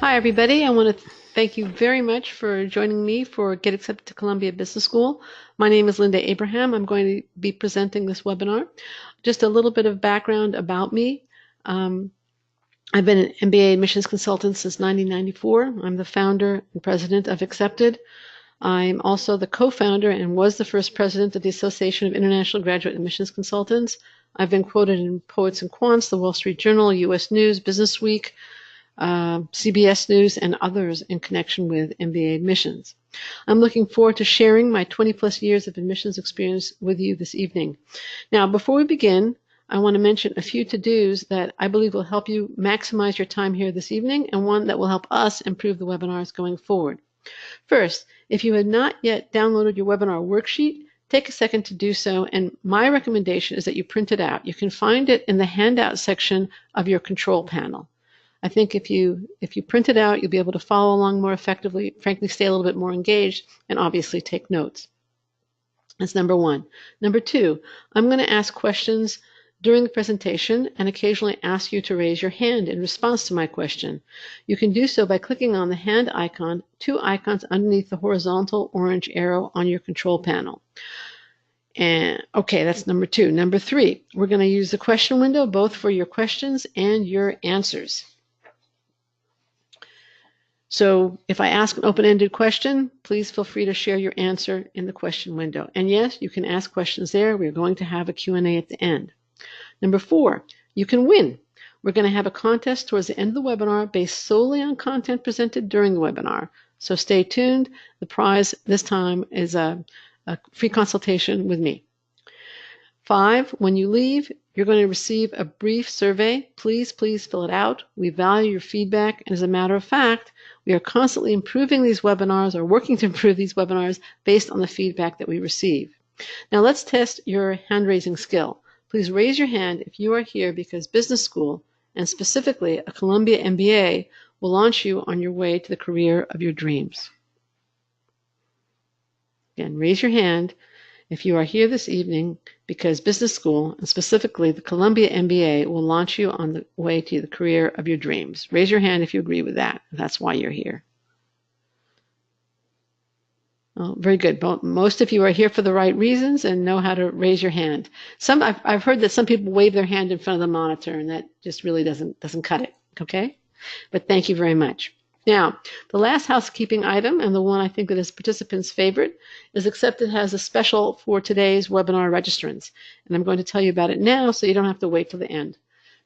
Hi, everybody. I want to thank you very much for joining me for Get Accepted to Columbia Business School. My name is Linda Abraham. I'm going to be presenting this webinar. Just a little bit of background about me. I've been an MBA admissions consultant since 1994. I'm the founder and president of Accepted. I'm also the co-founder and was the first president of the Association of International Graduate Admissions Consultants. I've been quoted in Poets and Quants, the Wall Street Journal, U.S. News, Business Week, CBS News, and others in connection with MBA admissions. I'm looking forward to sharing my 20 plus years of admissions experience with you this evening. Now, before we begin, I want to mention a few to-dos that I believe will help you maximize your time here this evening, and one that will help us improve the webinars going forward. First, if you have not yet downloaded your webinar worksheet, take a second to do so, and my recommendation is that you print it out. You can find it in the handout section of your control panel. I think if you print it out, you'll be able to follow along more effectively, frankly, stay a little bit more engaged, and obviously take notes. That's number one. Number two, I'm going to ask questions during the presentation and occasionally ask you to raise your hand in response to my question. You can do so by clicking on the hand icon, two icons underneath the horizontal orange arrow on your control panel. And okay, that's number two. Number three, we're going to use the question window both for your questions and your answers. So if I ask an open-ended question, please feel free to share your answer in the question window. And yes, you can ask questions there. We're going to have a Q&A at the end. Number four, you can win. We're going to have a contest towards the end of the webinar based solely on content presented during the webinar. So stay tuned. The prize this time is a free consultation with me. Five, when you leave, you're going to receive a brief survey. Please fill it out. We value your feedback. And as a matter of fact, we are constantly improving these webinars or working to improve these webinars based on the feedback that we receive. Now let's test your hand-raising skill. Please raise your hand if you are here because business school, and specifically a Columbia MBA, will launch you on your way to the career of your dreams. Again, raise your hand if you are here this evening because business school, and specifically the Columbia MBA, will launch you on the way to the career of your dreams. Raise your hand if you agree with that. That's why you're here. Oh, very good. Most of you are here for the right reasons and know how to raise your hand. I've heard that some people wave their hand in front of the monitor, and that just really doesn't cut it. Okay, but thank you very much. Now, the last housekeeping item, and the one I think that is participants' favorite, is Accepted has a special for today's webinar registrants. And I'm going to tell you about it now so you don't have to wait till the end.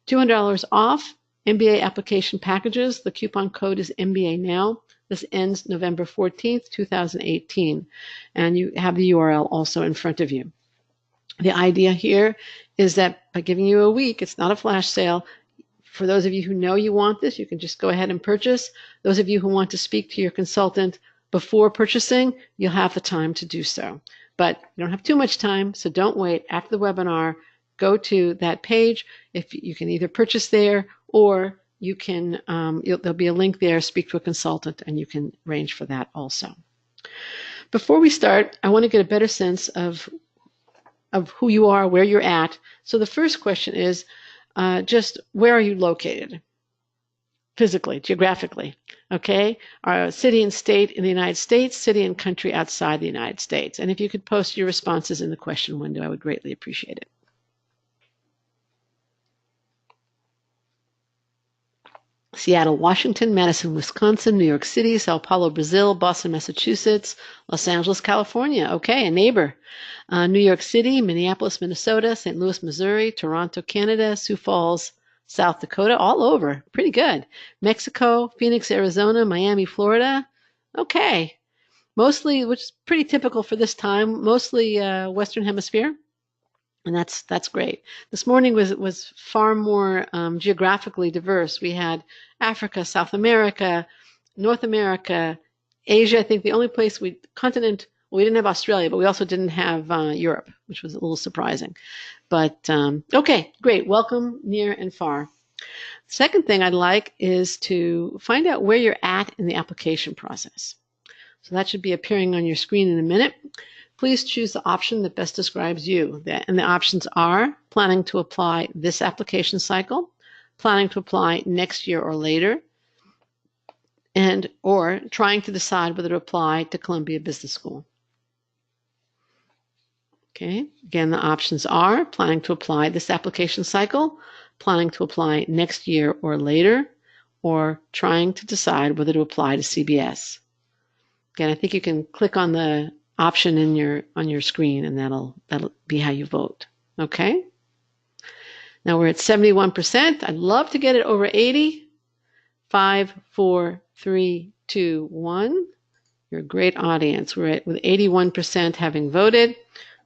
$200 off MBA application packages. The coupon code is MBA Now. This ends November 14th, 2018. And you have the URL also in front of you. The idea here is that by giving you a week, it's not a flash sale. For those of you who know you want this, you can just go ahead and purchase. Those of you who want to speak to your consultant before purchasing, you'll have the time to do so. But you don't have too much time, so don't wait. After the webinar, go to that page. If you can either purchase there or you can, there'll be a link there, speak to a consultant, and you can arrange for that also. Before we start, I want to get a better sense of who you are, where you're at. So the first question is, just where are you located? Physically, geographically, okay? Our city and state in the United States, city and country outside the United States. And if you could post your responses in the question window, I would greatly appreciate it. Seattle, Washington, Madison, Wisconsin, New York City, Sao Paulo, Brazil, Boston, Massachusetts, Los Angeles, California. Okay, a neighbor. New York City, Minneapolis, Minnesota, St. Louis, Missouri, Toronto, Canada, Sioux Falls, South Dakota, all over. Pretty good. Mexico, Phoenix, Arizona, Miami, Florida. Okay. Mostly, which is pretty typical for this time, mostly Western Hemisphere. And that's great. This morning was far more geographically diverse. We had Africa, South America, North America, Asia. I think the only place we didn't have Australia, but we also didn't have Europe, which was a little surprising. But okay, great. Welcome near and far. Second thing I'd like is to find out where you're at in the application process. So that should be appearing on your screen in a minute. Please choose the option that best describes you. And the options are planning to apply this application cycle, planning to apply next year or later, and or trying to decide whether to apply to Columbia Business School. Okay, again, the options are planning to apply this application cycle, planning to apply next year or later, or trying to decide whether to apply to CBS. Again, I think you can click on the option on your screen, and that'll be how you vote. Okay. Now we're at 71%. I'd love to get it over 80. 5, 4, 3, 2, 1. You're a great audience. We're at with 81% having voted.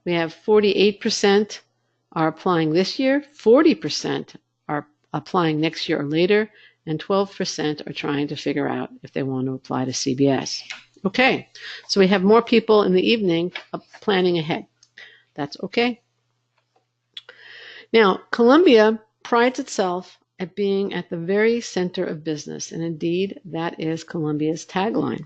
We have 48% are applying this year, 40% are applying next year or later, and 12% are trying to figure out if they want to apply to CBS. Okay, so we have more people in the evening planning ahead. That's okay. Now, Columbia prides itself at being at the very center of business, and indeed, that is Columbia's tagline.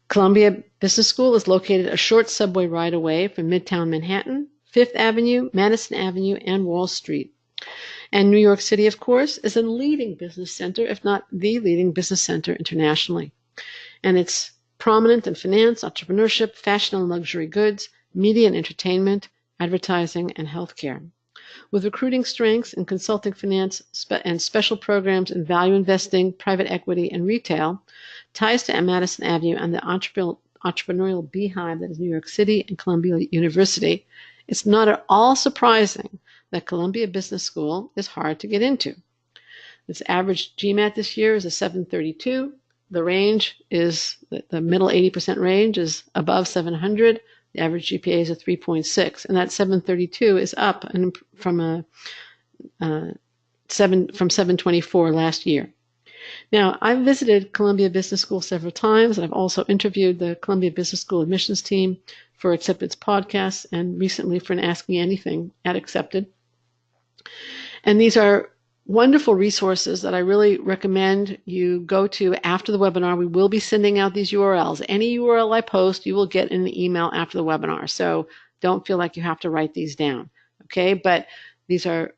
Columbia Business School is located a short subway ride away from Midtown Manhattan, Fifth Avenue, Madison Avenue, and Wall Street. And New York City, of course, is a leading business center, if not the leading business center internationally. And it's prominent in finance, entrepreneurship, fashion and luxury goods, media and entertainment, advertising, and healthcare. With recruiting strengths in consulting finance and special programs in value investing, private equity, and retail, ties to Madison Avenue and the entrepreneurial beehive that is New York City and Columbia University, it's not at all surprising that Columbia Business School is hard to get into. Its average GMAT this year is a 732. The range is, the middle 80% range is above 700. The average GPA is a 3.6, and that 732 is up from 724 last year. Now, I've visited Columbia Business School several times, and I've also interviewed the Columbia Business School admissions team for Accepted's podcasts and recently for an Ask Me Anything at Accepted. And these are wonderful resources that I really recommend you go to after the webinar. We will be sending out these URLs. Any URL I post, you will get in the email after the webinar. So don't feel like you have to write these down. Okay, but these are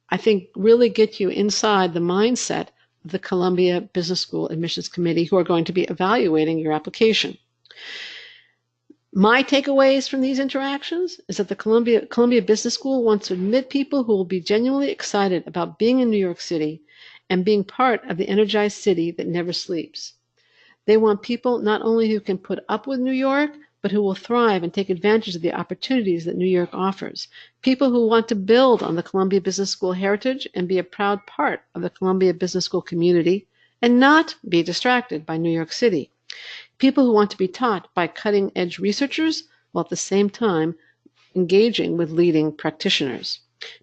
I think, really get you inside the mindset of the Columbia Business School Admissions Committee, who are going to be evaluating your application. My takeaways from these interactions is that the Columbia Business School wants to admit people who will be genuinely excited about being in New York City and being part of the energized city that never sleeps. They want people not only who can put up with New York, but who will thrive and take advantage of the opportunities that New York offers. People who want to build on the Columbia Business School heritage and be a proud part of the Columbia Business School community and not be distracted by New York City. People who want to be taught by cutting-edge researchers while at the same time engaging with leading practitioners.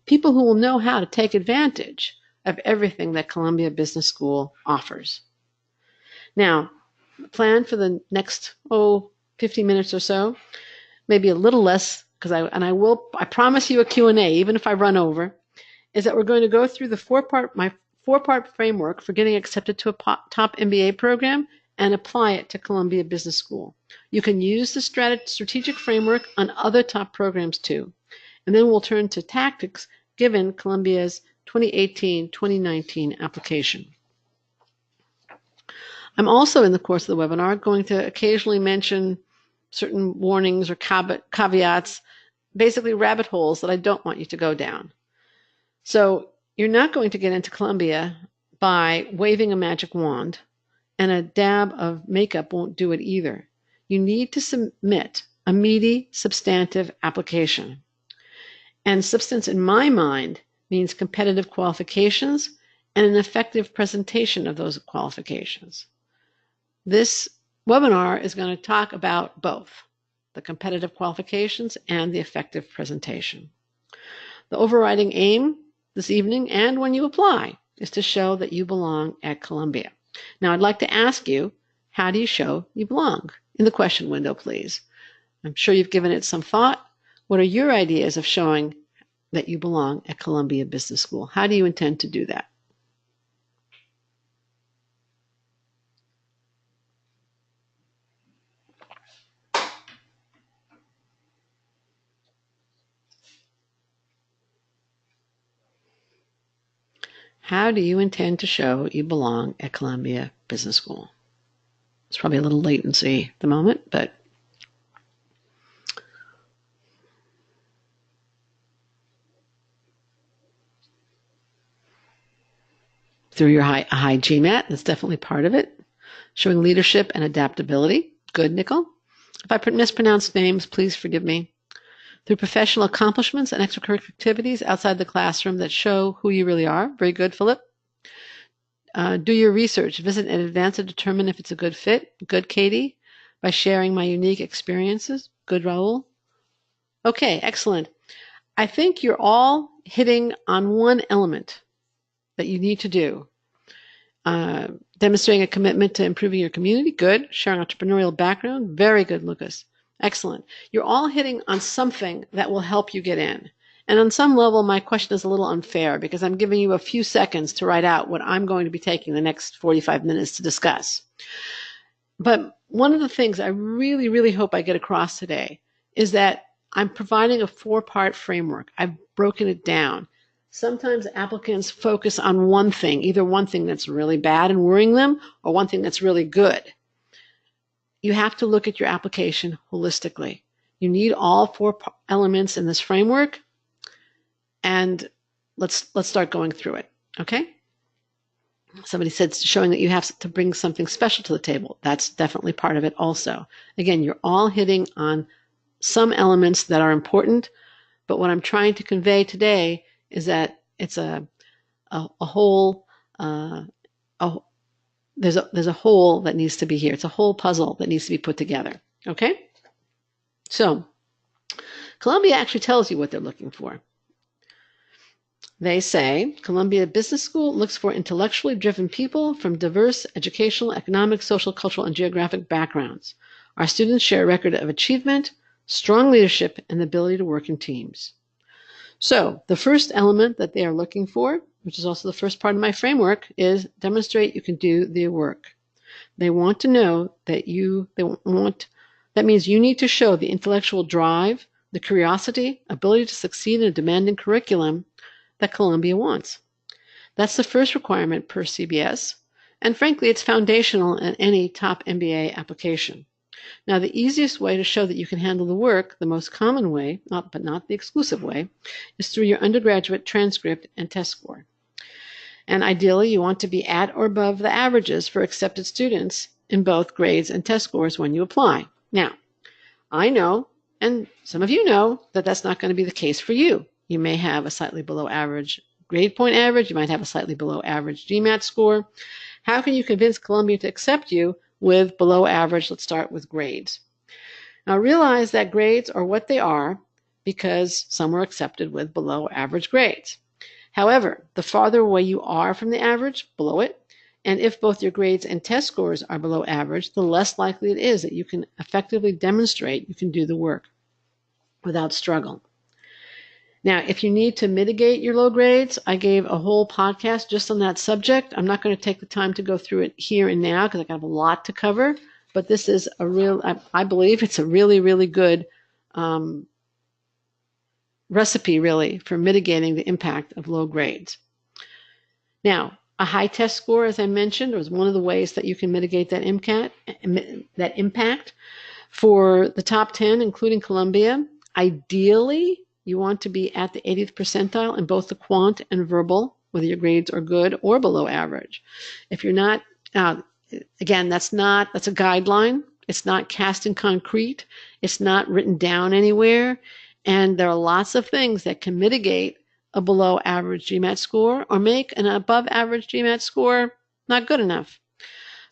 People who will know how to take advantage of everything that Columbia Business School offers. Now, the plan for the next, 50 minutes or so, maybe a little less, because I promise you a Q&A, even if I run over, is that we're going to go through my four-part framework for getting accepted to a top MBA program and apply it to Columbia Business School. You can use the strategic framework on other top programs too. And then we'll turn to tactics given Columbia's 2018-2019 application. I'm also, in the course of the webinar, going to occasionally mention certain warnings or caveats, basically rabbit holes that I don't want you to go down. So you're not going to get into Columbia by waving a magic wand, and a dab of makeup won't do it either. You need to submit a meaty, substantive application. And substance, in my mind, means competitive qualifications and an effective presentation of those qualifications. This webinar is going to talk about both the competitive qualifications and the effective presentation. The overriding aim this evening and when you apply is to show that you belong at Columbia. Now, I'd like to ask you, how do you show you belong? In the question window, please. I'm sure you've given it some thought. What are your ideas of showing that you belong at Columbia Business School? How do you intend to do that? How do you intend to show you belong at Columbia Business School. It's probably a little latency at the moment, but through your high GMAT, that's definitely part of it. Showing leadership and adaptability. Good, Nicole. If I mispronounced names, please forgive me. Through professional accomplishments and extracurricular activities outside the classroom that show who you really are. Very good, Philip. Do your research. Visit in advance to determine if it's a good fit. Good, Katie. By sharing my unique experiences. Good, Raul. Okay, excellent. I think you're all hitting on one element that you need to do. Demonstrating a commitment to improving your community. Good. Sharing entrepreneurial background. Very good, Lucas. Excellent. You're all hitting on something that will help you get in. And on some level, my question is a little unfair because I'm giving you a few seconds to write out what I'm going to be taking the next 45 minutes to discuss. But one of the things I really, really hope I get across today is that I'm providing a 4-part framework. I've broken it down. Sometimes applicants focus on one thing, either one thing that's really bad and worrying them or one thing that's really good. You have to look at your application holistically. You need all 4 elements in this framework, and let's start going through it, okay? Somebody said showing that you have to bring something special to the table. That's definitely part of it also. Again, you're all hitting on some elements that are important, but what I'm trying to convey today is that it's a whole, there's a whole that needs to be here. It's a whole puzzle that needs to be put together, okay? So Columbia actually tells you what they're looking for. They say Columbia Business School looks for intellectually driven people from diverse educational, economic, social, cultural, and geographic backgrounds. Our students share a record of achievement, strong leadership, and the ability to work in teams. So the first element that they are looking for, which is also the first part of my framework, is demonstrate you can do the work. They want to know that that means you need to show the intellectual drive, the curiosity, ability to succeed in a demanding curriculum that Columbia wants. That's the first requirement per CBS, and frankly, it's foundational in any top MBA application. Now, the easiest way to show that you can handle the work, the most common way, but not the exclusive way, is through your undergraduate transcript and test score. And ideally, you want to be at or above the averages for accepted students in both grades and test scores when you apply. Now, I know, and some of you know, that that's not going to be the case for you. You may have a slightly below average grade point average. You might have a slightly below average GMAT score. How can you convince Columbia to accept you with below average? Let's start with grades. Now realize that grades are what they are because some were accepted with below average grades. However, the farther away you are from the average, below it, and if both your grades and test scores are below average, the less likely it is that you can effectively demonstrate you can do the work without struggle. Now, if you need to mitigate your low grades, I gave a whole podcast just on that subject. I'm not going to take the time to go through it here and now because I have a lot to cover, but this is I believe it's a really, really good recipe, really, for mitigating the impact of low grades. Now, a high test score, as I mentioned, was one of the ways that you can mitigate that impact. For the top 10, including Columbia, ideally, you want to be at the 80th percentile in both the quant and verbal, whether your grades are good or below average. If you're not, again, that's a guideline. It's not cast in concrete. It's not written down anywhere. And there are lots of things that can mitigate a below average GMAT score or make an above average GMAT score not good enough.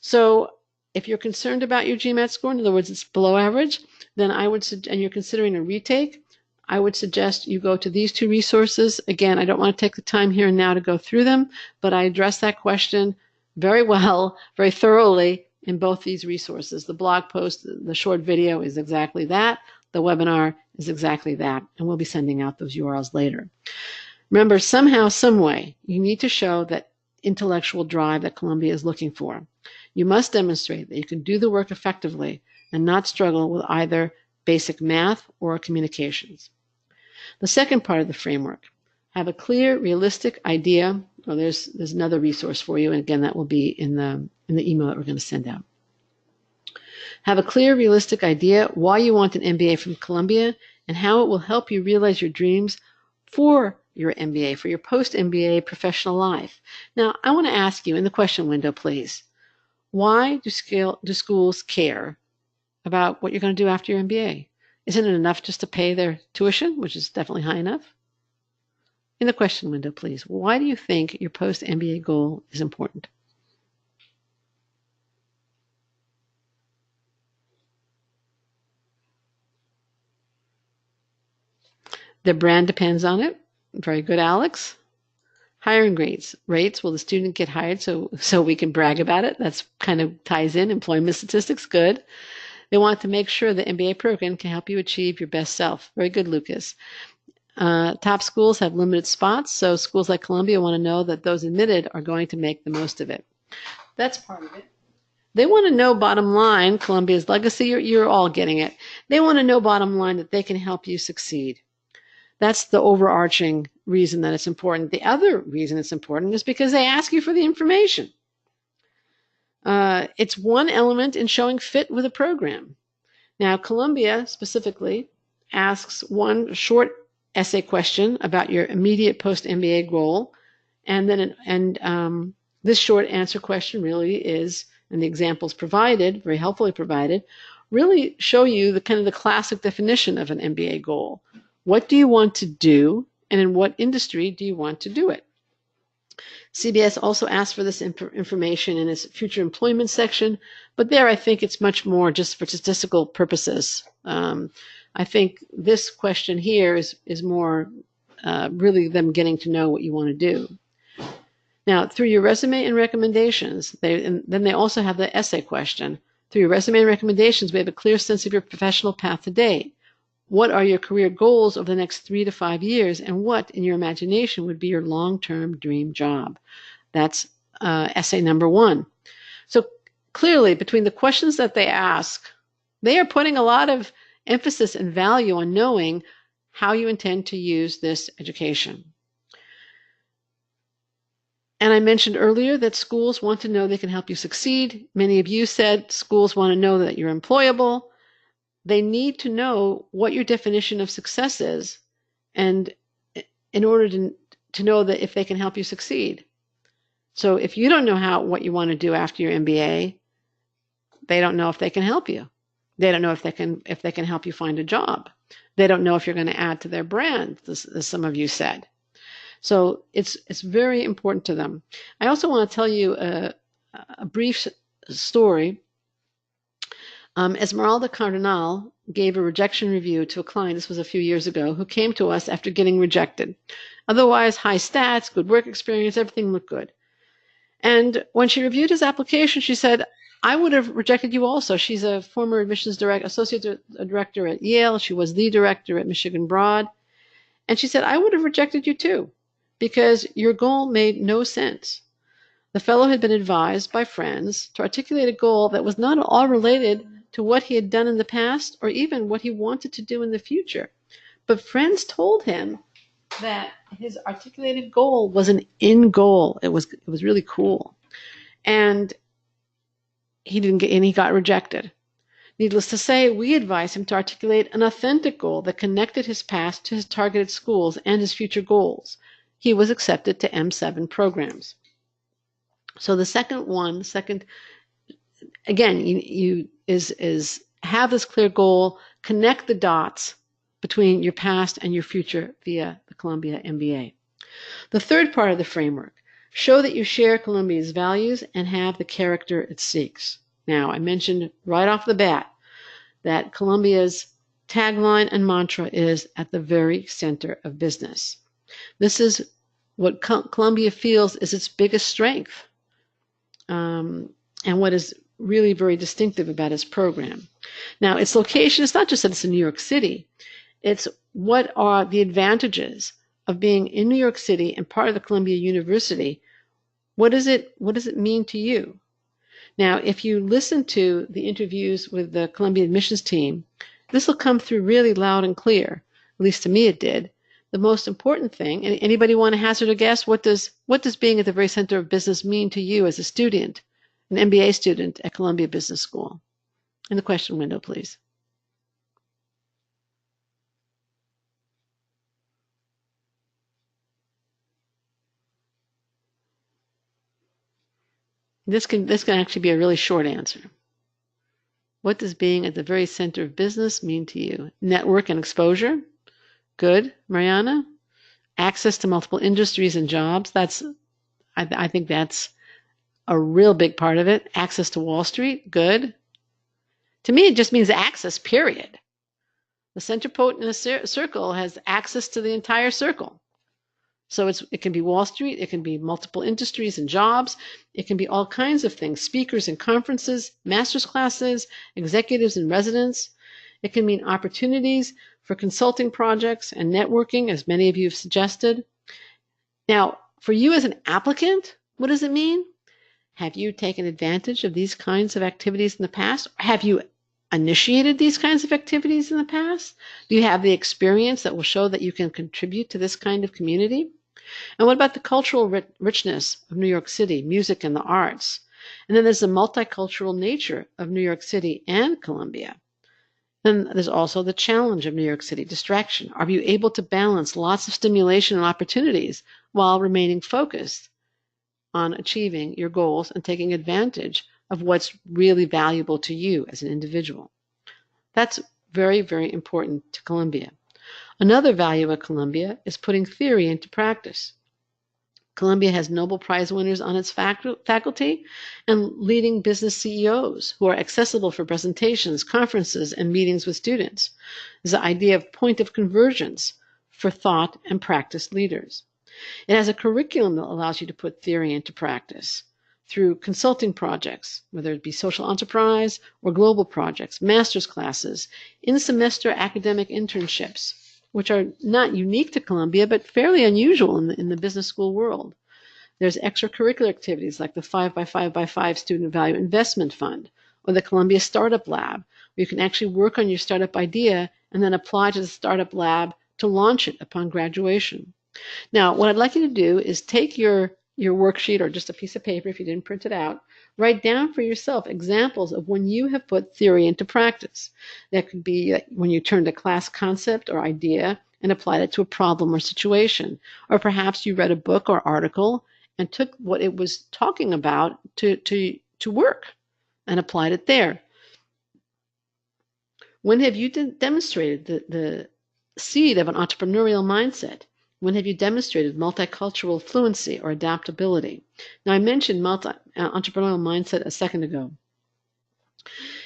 So if you're concerned about your GMAT score, in other words, it's below average, then and you're considering a retake, I would suggest you go to these 2 resources. Again, I don't want to take the time here and now to go through them, but I address that question very well, very thoroughly in both these resources. The blog post, the short video is exactly that. The webinar is exactly that, and we'll be sending out those URLs later. Remember, somehow, some way, you need to show that intellectual drive that Columbia is looking for. You must demonstrate that you can do the work effectively and not struggle with either basic math or communications. The second part of the framework, Have a clear, realistic idea. Oh, there's another resource for you, and again, that will be in the email that we're going to send out. Have a clear, realistic idea why you want an MBA from Columbia and how it will help you realize your dreams for your MBA, for your post-MBA professional life. Now, I want to ask you in the question window, please, why do schools care about what you're going to do after your MBA? Isn't it enough just to pay their tuition, which is definitely high enough? In the question window, please, why do you think your post-MBA goal is important? Their brand depends on it. Very good, Alex. Hiring rates. Will the student get hired so we can brag about it? That's kind of ties in employment statistics. Good. They want to make sure the MBA program can help you achieve your best self. Very good, Lucas. Top schools have limited spots, so schools like Columbia want to know that those admitted are going to make the most of it. That's part of it. They want to know, bottom line, Columbia's legacy. You're all getting it. They want to know, bottom line, that they can help you succeed. That's the overarching reason that it's important. The other reason it's important is because they ask you for the information. It's one element in showing fit with a program. Now, Columbia specifically asks one short essay question about your immediate post-MBA goal, and then this short answer question really is, and the examples provided, very helpfully provided, really show you the kind of the classic definition of an MBA goal. What do you want to do, and in what industry do you want to do it? CBS also asked for this information in its future employment section, but there I think it's much more just for statistical purposes. I think this question here is more really them getting to know what you want to do. Now, through your resume and recommendations, and then they also have the essay question. Through your resume and recommendations, we have a clear sense of your professional path to date. What are your career goals over the next 3 to 5 years, and what, in your imagination, would be your long-term dream job? That's essay number 1. So clearly, between the questions that they ask, they are putting a lot of emphasis and value on knowing how you intend to use this education. And I mentioned earlier that schools want to know they can help you succeed. Many of you said schools want to know that you're employable. They need to know what your definition of success is, and in order to know that if they can help you succeed. So if you don't know what you want to do after your MBA, they don't know if they can help you. They don't know if they can help you find a job. They don't know if you're going to add to their brand, as some of you said. So it's very important to them. I also want to tell you a brief story. Esmeralda Cardinal gave a rejection review to a client, this was a few years ago, who came to us after getting rejected. Otherwise, high stats, good work experience, everything looked good. And when she reviewed his application, she said, I would have rejected you also. She's a former admissions associate director at Yale. She was the director at Michigan Broad. And she said, I would have rejected you too, because your goal made no sense. The fellow had been advised by friends to articulate a goal that was not at all related to what he had done in the past or even what he wanted to do in the future. But friends told him that his articulated goal was an in goal. It was really cool. And he got rejected. Needless to say, we advised him to articulate an authentic goal that connected his past to his targeted schools and his future goals. He was accepted to M7 programs. So the second, again, you have this clear goal, connect the dots between your past and your future via the Columbia MBA. The third part of the framework, show that you share Columbia's values and have the character it seeks. Now, I mentioned right off the bat that Columbia's tagline and mantra is at the very center of business. This is what Columbia feels is its biggest strength, and what is really very distinctive about its program. Now, its location, it's not just that it's in New York City. It's what are the advantages of being in New York City and part of the Columbia University. What does it mean to you? Now, if you listen to the interviews with the Columbia admissions team, this will come through really loud and clear. At least to me it did. the most important thing, and anybody want to hazard a guess? What does being at the very center of business mean to you as a student, an MBA student at Columbia Business School? In the question window, please. This can actually be a really short answer. What does being at the very center of business mean to you? Network and exposure. Good, Mariana. Access to multiple industries and jobs. I think that's a real big part of it. Access to Wall Street. Good. To me, it just means access, period. The center point in a circle has access to the entire circle. So it can be Wall Street, it can be multiple industries and jobs, it can be all kinds of things, speakers and conferences, master's classes, executives and residents. It can mean opportunities for consulting projects and networking, as many of you have suggested. Now, for you as an applicant, what does it mean? Have you taken advantage of these kinds of activities in the past? Have you initiated these kinds of activities in the past? Do you have the experience that will show that you can contribute to this kind of community? And what about the cultural richness of New York City, music and the arts? And then there's the multicultural nature of New York City and Columbia. Then there's also the challenge of New York City, distraction. Are you able to balance lots of stimulation and opportunities while remaining focused on achieving your goals and taking advantage of what's really valuable to you as an individual? That's very, very important to Columbia. Another value of Columbia is putting theory into practice. Columbia has Nobel Prize winners on its faculty and leading business CEOs who are accessible for presentations, conferences, and meetings with students. There's the idea of point of convergence for thought and practice leaders. It has a curriculum that allows you to put theory into practice through consulting projects, whether it be social enterprise or global projects, master's classes, in-semester academic internships, which are not unique to Columbia, but fairly unusual in the business school world. There's extracurricular activities like the 5x5x5 Student Value Investment Fund or the Columbia Startup Lab, where you can actually work on your startup idea and then apply to the startup lab to launch it upon graduation. Now, what I'd like you to do is take your worksheet or just a piece of paper if you didn't print it out, write down for yourself examples of when you have put theory into practice. That could be when you turned a class concept or idea and applied it to a problem or situation. Or perhaps you read a book or article and took what it was talking about to work and applied it there. When have you demonstrated the seed of an entrepreneurial mindset? When have you demonstrated multicultural fluency or adaptability? Now, I mentioned entrepreneurial mindset a second ago.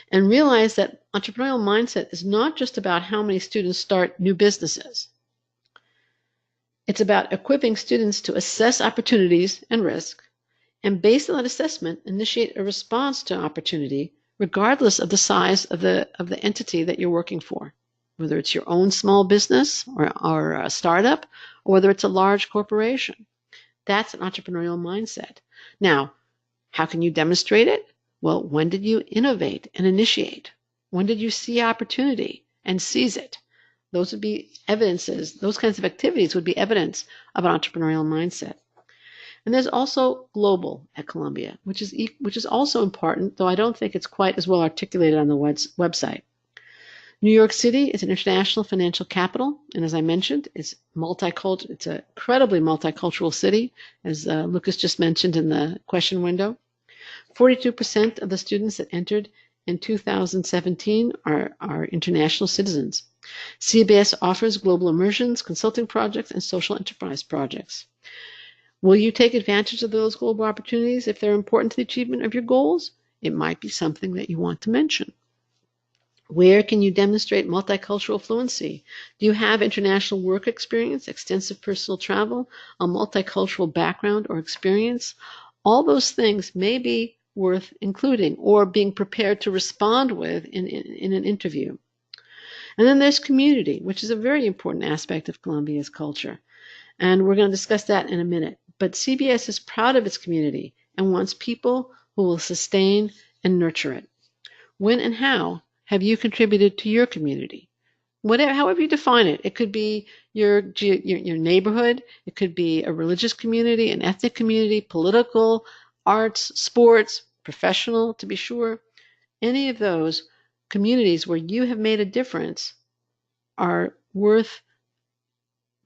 And realize that entrepreneurial mindset is not just about how many students start new businesses. It's about equipping students to assess opportunities and risk, and based on that assessment, initiate a response to opportunity, regardless of the size of the entity that you're working for. Whether it's your own small business or a startup, or whether it's a large corporation. That's an entrepreneurial mindset. Now, how can you demonstrate it? Well, when did you innovate and initiate? When did you see opportunity and seize it? Those would be evidences, those kinds of activities would be evidence of an entrepreneurial mindset. And there's also global at Columbia, which is also important, though I don't think it's quite as well articulated on the website. New York City is an international financial capital, and as I mentioned, it's multicultural. It's an incredibly multicultural city, as Lucas just mentioned in the question window. 42% of the students that entered in 2017 are international citizens. CBS offers global immersions, consulting projects, and social enterprise projects. Will you take advantage of those global opportunities if they're important to the achievement of your goals? It might be something that you want to mention. Where can you demonstrate multicultural fluency? Do you have international work experience, extensive personal travel, a multicultural background or experience? All those things may be worth including or being prepared to respond with in an interview. And then there's community, which is a very important aspect of Columbia's culture. And we're going to discuss that in a minute. But CBS is proud of its community and wants people who will sustain and nurture it. When and how have you contributed to your community? whatever, however you define it. It could be your neighborhood. It could be a religious community, an ethnic community, political, arts, sports, professional, to be sure. Any of those communities where you have made a difference are worth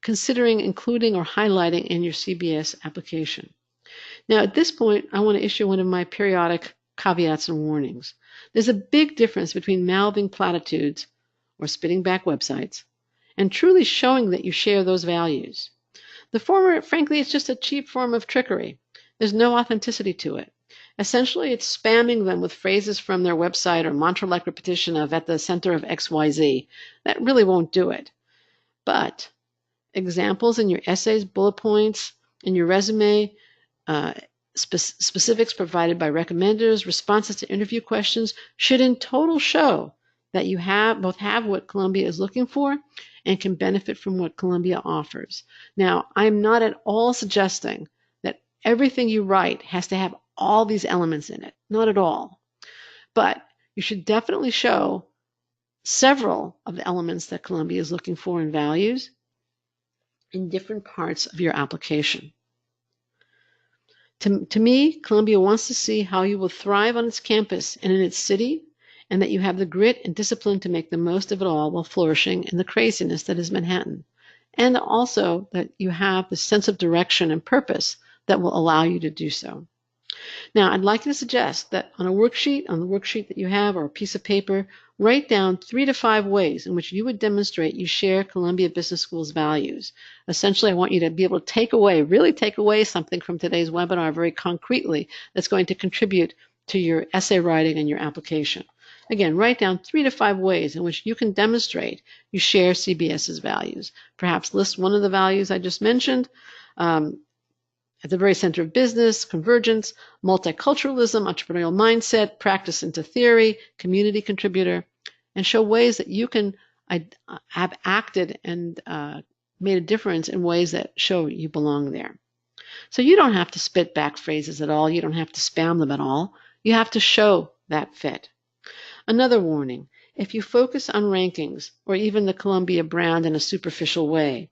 considering including or highlighting in your CBS application. Now, at this point, I want to issue one of my periodic caveats and warnings. There's a big difference between mouthing platitudes or spitting back websites and truly showing that you share those values. The former, frankly, is just a cheap form of trickery. There's no authenticity to it. Essentially, it's spamming them with phrases from their website or mantra-like repetition of "at the center of XYZ." That really won't do it. But examples in your essays, bullet points, in your resume, uh, specifics provided by recommenders, responses to interview questions should in total show that you both have what Columbia is looking for and can benefit from what Columbia offers. Now, I'm not at all suggesting that everything you write has to have all these elements in it. Not at all. But you should definitely show several of the elements that Columbia is looking for and values in different parts of your application. To me, Columbia wants to see how you will thrive on its campus and in its city, and that you have the grit and discipline to make the most of it all while flourishing in the craziness that is Manhattan. And also that you have the sense of direction and purpose that will allow you to do so. Now, I'd like you to suggest that on the worksheet that you have or a piece of paper, write down 3 to 5 ways in which you would demonstrate you share Columbia Business School's values. Essentially, I want you to be able to really take away something from today's webinar very concretely that's going to contribute to your essay writing and your application. Again, write down 3 to 5 ways in which you can demonstrate you share CBS's values. Perhaps list one of the values I just mentioned. At the very center of business, convergence, multiculturalism, entrepreneurial mindset, practice into theory, community contributor, and show ways that you can have acted and made a difference in ways that show you belong there. So you don't have to spit back phrases at all. You don't have to spam them at all. You have to show that fit. Another warning, if you focus on rankings or even the Columbia brand in a superficial way,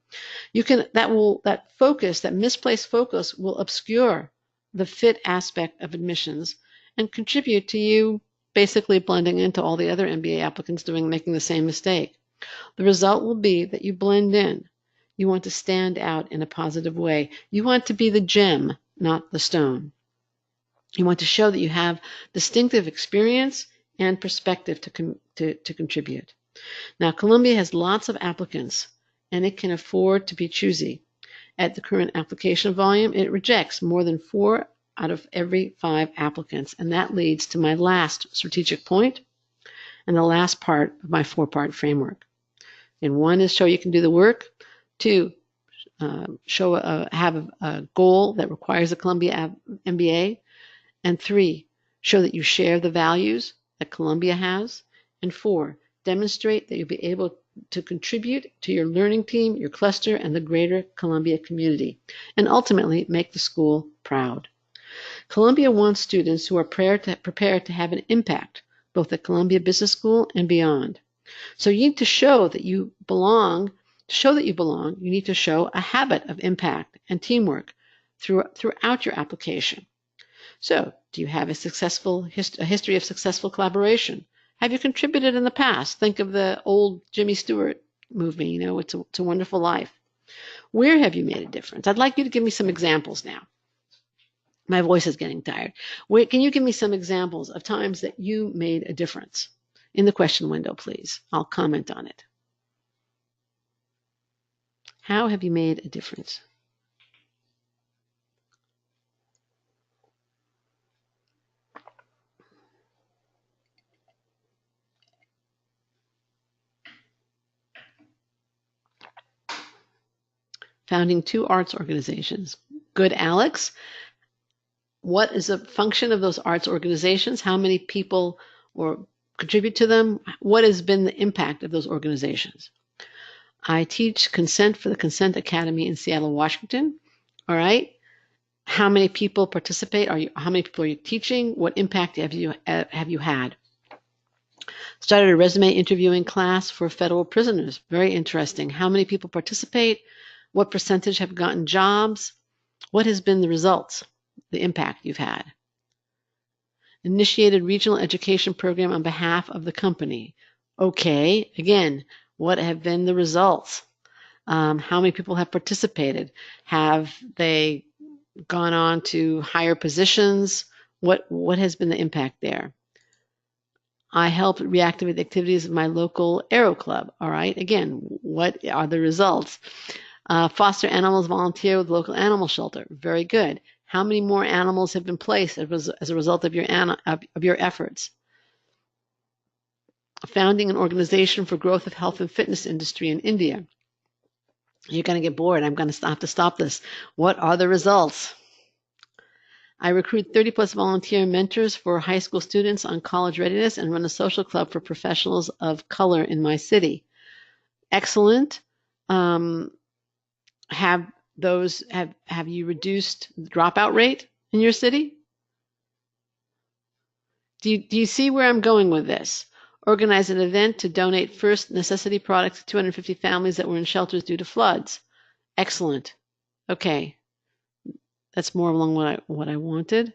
that misplaced focus will obscure the fit aspect of admissions and contribute to you basically blending into all the other MBA applicants making the same mistake. The result will be that you blend in. You want to stand out in a positive way. You want to be the gem, not the stone. You want to show that you have distinctive experience and perspective to contribute. Now, Columbia has lots of applicants, and it can afford to be choosy. At the current application volume, it rejects more than 4 out of every 5 applicants, and that leads to my last strategic point and the last part of my 4-part framework. And 1 is show you can do the work. 2, have a goal that requires a Columbia MBA. And 3, show that you share the values that Columbia has. And 4, demonstrate that you'll be able to contribute to your learning team, your cluster, and the greater Columbia community, and ultimately make the school proud. Columbia wants students who are prepared to have an impact, both at Columbia Business School and beyond. So you need to show that you belong. To show that you belong, you need to show a habit of impact and teamwork throughout your application. So, do you have a history of successful collaboration? Have you contributed in the past? Think of the old Jimmy Stewart movie, It's a Wonderful Life. Where have you made a difference? I'd like you to give me some examples now. My voice is getting tired. Can you give me some examples of times that you made a difference? In the question window, please. I'll comment on it. How have you made a difference? Founding 2 arts organizations. Good, Alex. What is the function of those arts organizations? How many people contribute to them? What has been the impact of those organizations? I teach consent for the Consent Academy in Seattle, Washington. All right. How many people participate? How many people are you teaching? What impact have you had? Started a resume interviewing class for federal prisoners. Very interesting. How many people participate? What percentage have gotten jobs? What has been the results, the impact you've had? Initiated regional education program on behalf of the company. Okay, again, what have been the results? How many people have participated? Have they gone on to higher positions? What has been the impact there? I helped reactivate the activities of my local Aero Club. All right, again, what are the results? Foster animals volunteer with local animal shelter. Very good. How many more animals have been placed as a result of your efforts? Founding an organization for growth of health and fitness industry in India. You're going to get bored. I'm going to have to stop this. What are the results? I recruit 30 plus volunteer mentors for high school students on college readiness and run a social club for professionals of color in my city. Excellent. Have you reduced the dropout rate in your city? Do you see where I'm going with this? Organize an event to donate first necessity products to 250 families that were in shelters due to floods. Excellent. Okay. That's more along what I wanted.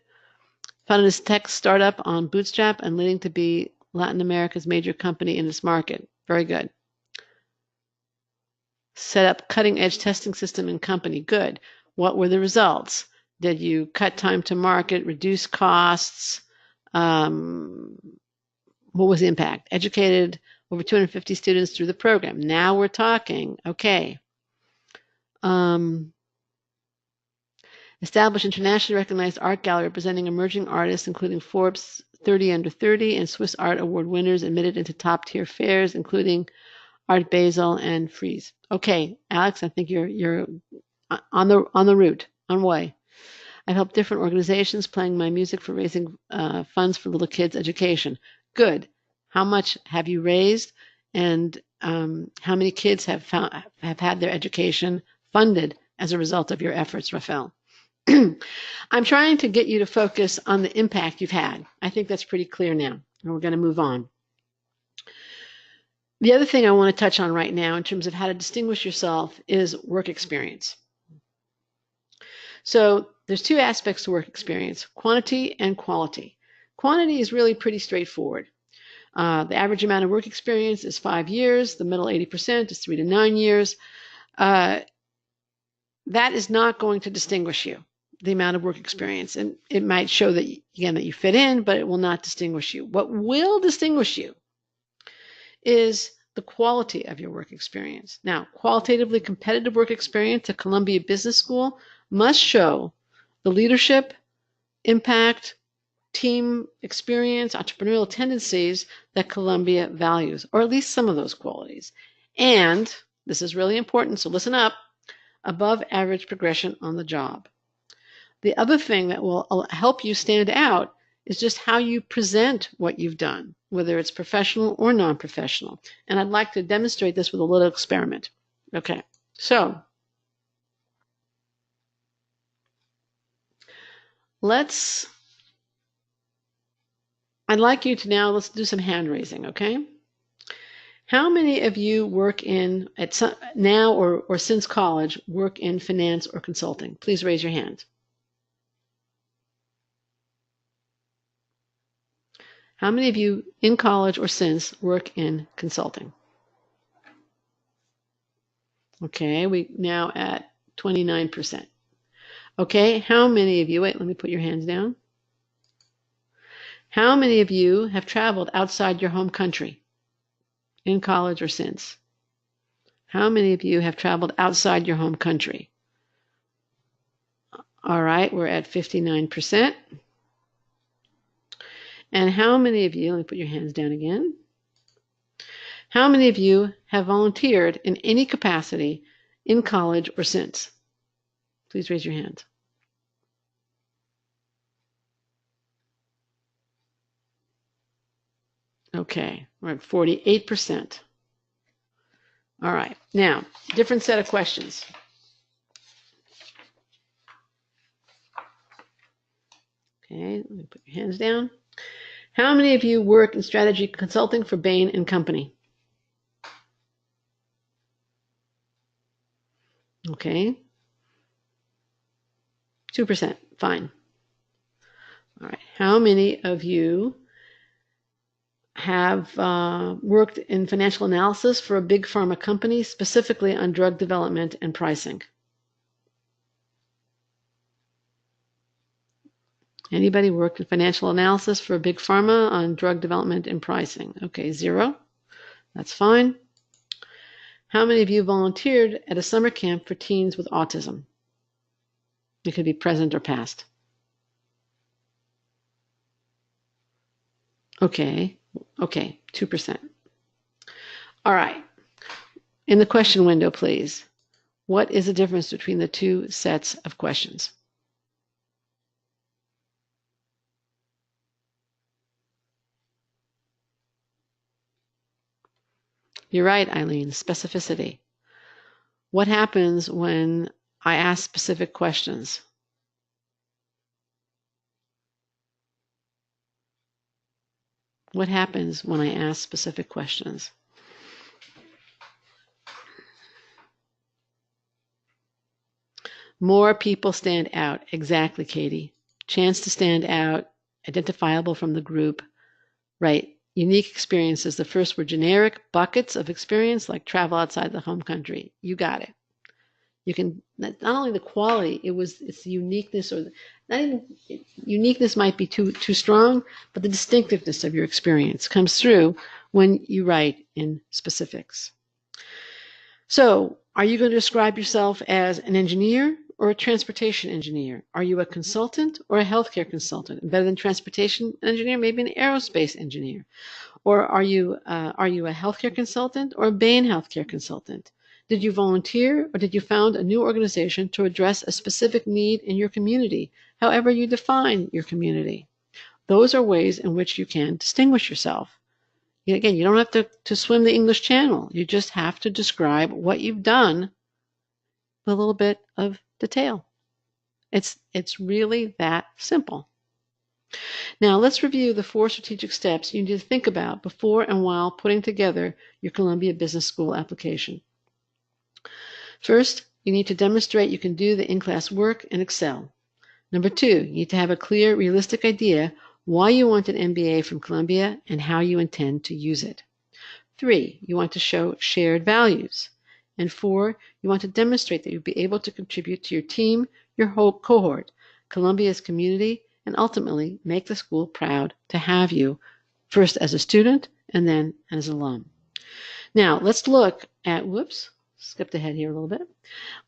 Founded this tech startup on Bootstrap and leading to be Latin America's major company in this market. Very good. Set up cutting edge testing system in company. Good. What were the results? Did you cut time to market, reduce costs? What was the impact? Educated over 250 students through the program. Now we're talking. Okay. Established internationally recognized art gallery representing emerging artists, including Forbes 30 Under 30 and Swiss Art Award winners admitted into top-tier fairs, including Art Basel and Frieze. Okay, Alex, I think you're on the route, on the way. I've helped different organizations playing my music for raising funds for little kids' education. Good. How much have you raised, and how many kids have had their education funded as a result of your efforts, Rafael? I'm trying to get you to focus on the impact you've had. I think that's pretty clear now, and we're going to move on. The other thing I want to touch on right now in terms of how to distinguish yourself is work experience. So there's two aspects to work experience, quantity and quality. Quantity is really pretty straightforward. The average amount of work experience is 5 years. The middle 80% is 3 to 9 years. That is not going to distinguish you, the amount of work experience. And it might show that, again, that you fit in, but it will not distinguish you. What will distinguish you is the quality of your work experience. Now, qualitatively competitive work experience at Columbia Business School must show the leadership, impact, team experience, entrepreneurial tendencies that Columbia values, or at least some of those qualities. And this is really important, so listen up, above average progression on the job. The other thing that will help you stand out is just how you present what you've done, whether it's professional or non-professional. And I'd like to demonstrate this with a little experiment. Okay, so I'd like you to let's do some hand raising, okay? How many of you work now or since college, work in finance or consulting? Please raise your hand. How many of you in college or since work in consulting? Okay, we now at 29%. Okay, how many of you, wait, let me put your hands down. How many of you have traveled outside your home country in college or since? How many of you have traveled outside your home country? All right, we're at 59%. And how many of you, let me put your hands down again. How many of you have volunteered in any capacity in college or since? Please raise your hand. Okay, we're at 48%. All right, now, different set of questions. Okay, let me put your hands down. How many of you work in strategy consulting for Bain and Company? Okay. 2%. Fine. All right. How many of you have worked in financial analysis for a big pharma company, specifically on drug development and pricing? Anybody worked in financial analysis for a big pharma on drug development and pricing? Okay, 0. That's fine. How many of you volunteered at a summer camp for teens with autism? It could be present or past. Okay, 2%. All right. In the question window, please. What is the difference between the two sets of questions? You're right, Eileen, specificity. What happens when I ask specific questions? What happens when I ask specific questions? More people stand out. Exactly, Katie. Chance to stand out, identifiable from the group. Right. Unique experiences. The first were generic buckets of experience, like travel outside the home country. You got it. You can, not only the quality, it's the uniqueness, or not even, uniqueness might be too strong, but the distinctiveness of your experience comes through when you write in specifics. So, are you going to describe yourself as an engineer or a transportation engineer? Are you a consultant or a healthcare consultant? And better than transportation engineer, maybe an aerospace engineer. Or are you a healthcare consultant or a Bain healthcare consultant? Did you volunteer, or did you found a new organization to address a specific need in your community, however you define your community? Those are ways in which you can distinguish yourself. Again, you don't have to swim the English Channel. You just have to describe what you've done with a little bit of detail. It's really that simple. Now, let's review the 4 strategic steps you need to think about before and while putting together your Columbia Business School application. First, you need to demonstrate you can do the in-class work and excel. Number 2, you need to have a clear, realistic idea why you want an MBA from Columbia and how you intend to use it. 3, you want to show shared values. And 4, you want to demonstrate that you'll be able to contribute to your team, your whole cohort, Columbia's community, and ultimately make the school proud to have you, first as a student and then as an alum. Now, let's look at, skipped ahead here a little bit.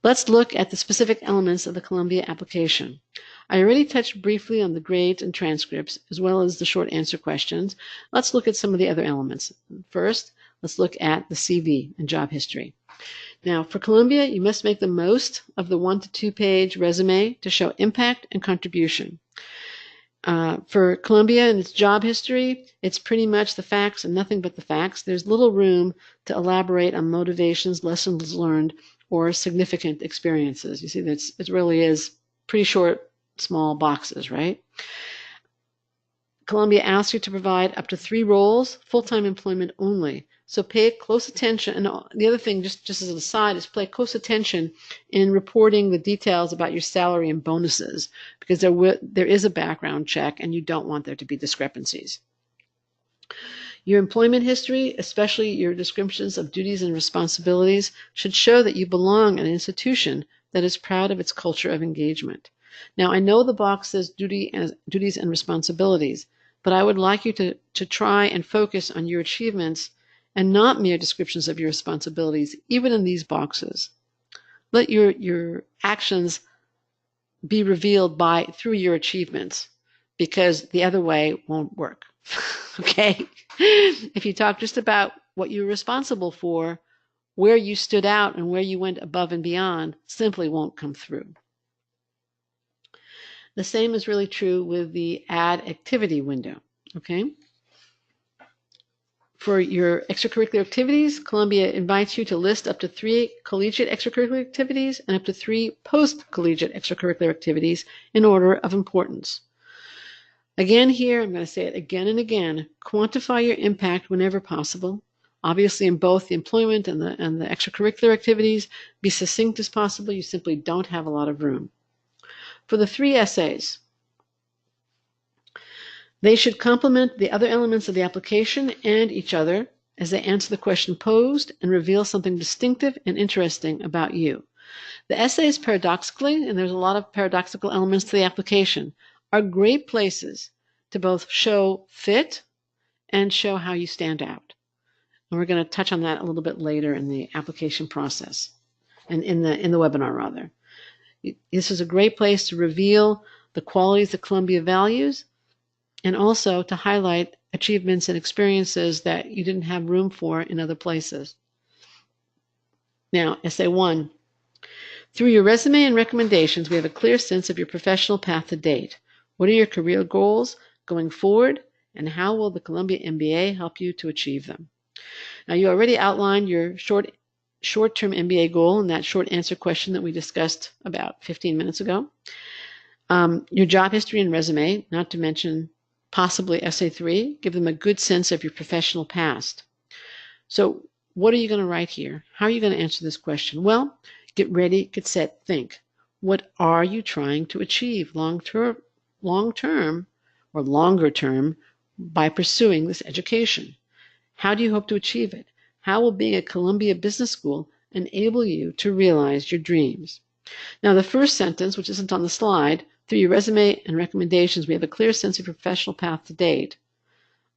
Let's look at the specific elements of the Columbia application. I already touched briefly on the grades and transcripts, as well as the short answer questions. Let's look at some of the other elements. First, let's look at the CV and job history. Now, for Columbia, you must make the most of the 1 to 2 page resume to show impact and contribution. For Columbia and its job history, it's pretty much the facts and nothing but the facts. There's little room to elaborate on motivations, lessons learned, or significant experiences. You see, it really is pretty short, small boxes, right? Columbia asks you to provide up to 3 roles, full-time employment only. So pay close attention. And the other thing, just as an aside, is pay close attention in reporting the details about your salary and bonuses, because there is a background check and you don't want there to be discrepancies. Your employment history, especially your descriptions of duties and responsibilities, should show that you belong in an institution that is proud of its culture of engagement. Now, I know the box says duties and responsibilities, but I would like you to try and focus on your achievements and not mere descriptions of your responsibilities, even in these boxes. Let your actions be revealed through your achievements, because the other way won't work. Okay? If you talk just about what you're responsible for, where you stood out and where you went above and beyond simply won't come through. The same is really true with the add activity window. Okay? For your extracurricular activities, Columbia invites you to list up to 3 collegiate extracurricular activities and up to 3 post-collegiate extracurricular activities in order of importance. Again here, I'm going to say it again and again, quantify your impact whenever possible. Obviously in both the employment and the extracurricular activities, be succinct as possible. You simply don't have a lot of room. For the 3 essays, they should complement the other elements of the application and each other as they answer the question posed and reveal something distinctive and interesting about you. The essays, paradoxically, and there's a lot of paradoxical elements to the application, are great places to both show fit and show how you stand out. And we're going to touch on that a little bit later in the application process, and in the webinar rather. This is a great place to reveal the qualities that Columbia values, and also to highlight achievements and experiences that you didn't have room for in other places. Now, essay 1. Through your resume and recommendations, we have a clear sense of your professional path to date. What are your career goals going forward, and how will the Columbia MBA help you to achieve them? Now, you already outlined your short-term MBA goal in that short answer question that we discussed about 15 minutes ago. Your job history and resume, not to mention possibly essay 3, give them a good sense of your professional past. So what are you going to write here? How are you going to answer this question? Well, get ready, get set, think. What are you trying to achieve long-term or longer term by pursuing this education? How do you hope to achieve it? How will being at Columbia Business School enable you to realize your dreams? Now, the first sentence, which isn't on the slide, through your resume and recommendations, we have a clear sense of your professional path to date.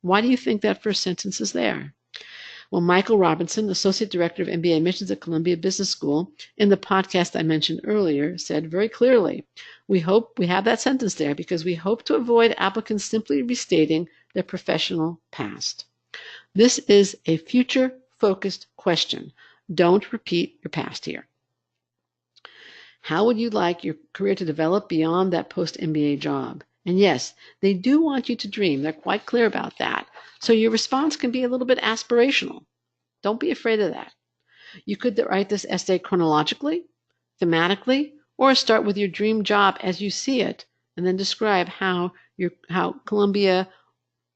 Why do you think that first sentence is there? Well, Michael Robinson, Associate Director of MBA Admissions at Columbia Business School, in the podcast I mentioned earlier, said very clearly, we have that sentence there because we hope to avoid applicants simply restating their professional past. This is a future-focused question. Don't repeat your past here. How would you like your career to develop beyond that post-MBA job? And yes, they do want you to dream. They're quite clear about that. So your response can be a little bit aspirational. Don't be afraid of that. You could write this essay chronologically, thematically, or start with your dream job as you see it, and then describe how Columbia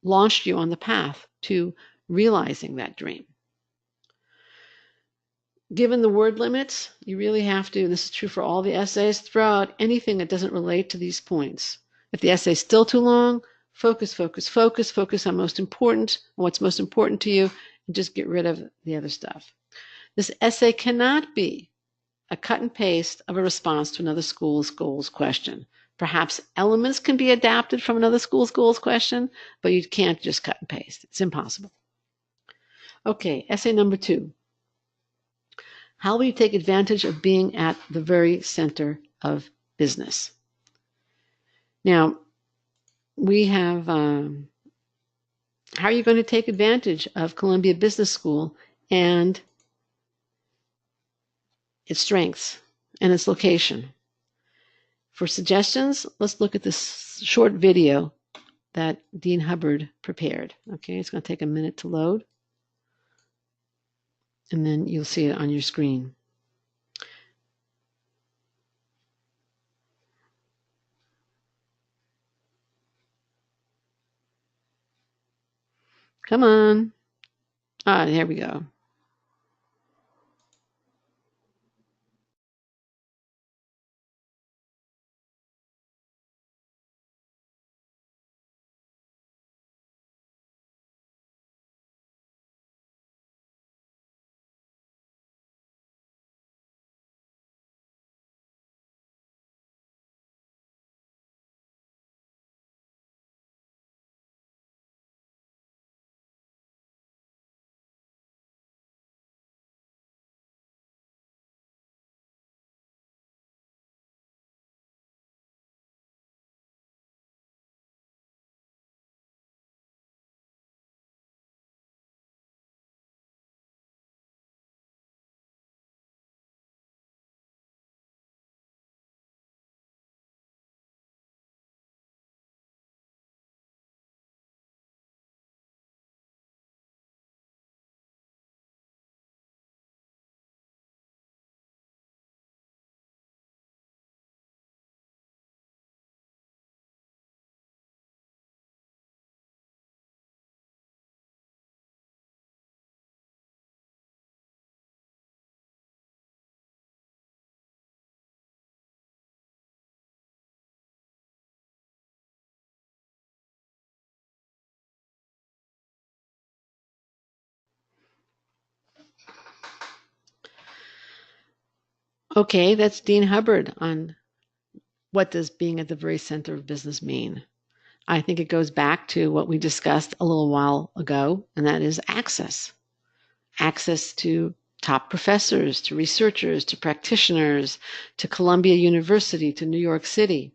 launched you on the path to realizing that dream. Given the word limits, you really have to, and this is true for all the essays, throw out anything that doesn't relate to these points. If the essay is still too long, focus on what's most important to you, and just get rid of the other stuff. This essay cannot be a cut and paste of a response to another school's goals question. Perhaps elements can be adapted from another school's goals question, but you can't just cut and paste. It's impossible. Okay, essay number 2. How will you take advantage of being at the very center of business? Now, we have, how are you going to take advantage of Columbia Business School and its strengths and its location? For suggestions, let's look at this short video that Dean Hubbard prepared. Okay, it's going to take a minute to load, and then you'll see it on your screen. Come on. Here we go. Okay, that's Dean Hubbard on what does being at the very center of business mean. I think it goes back to what we discussed a little while ago, and that is access. Access to top professors, to researchers, to practitioners, to Columbia University, to New York City.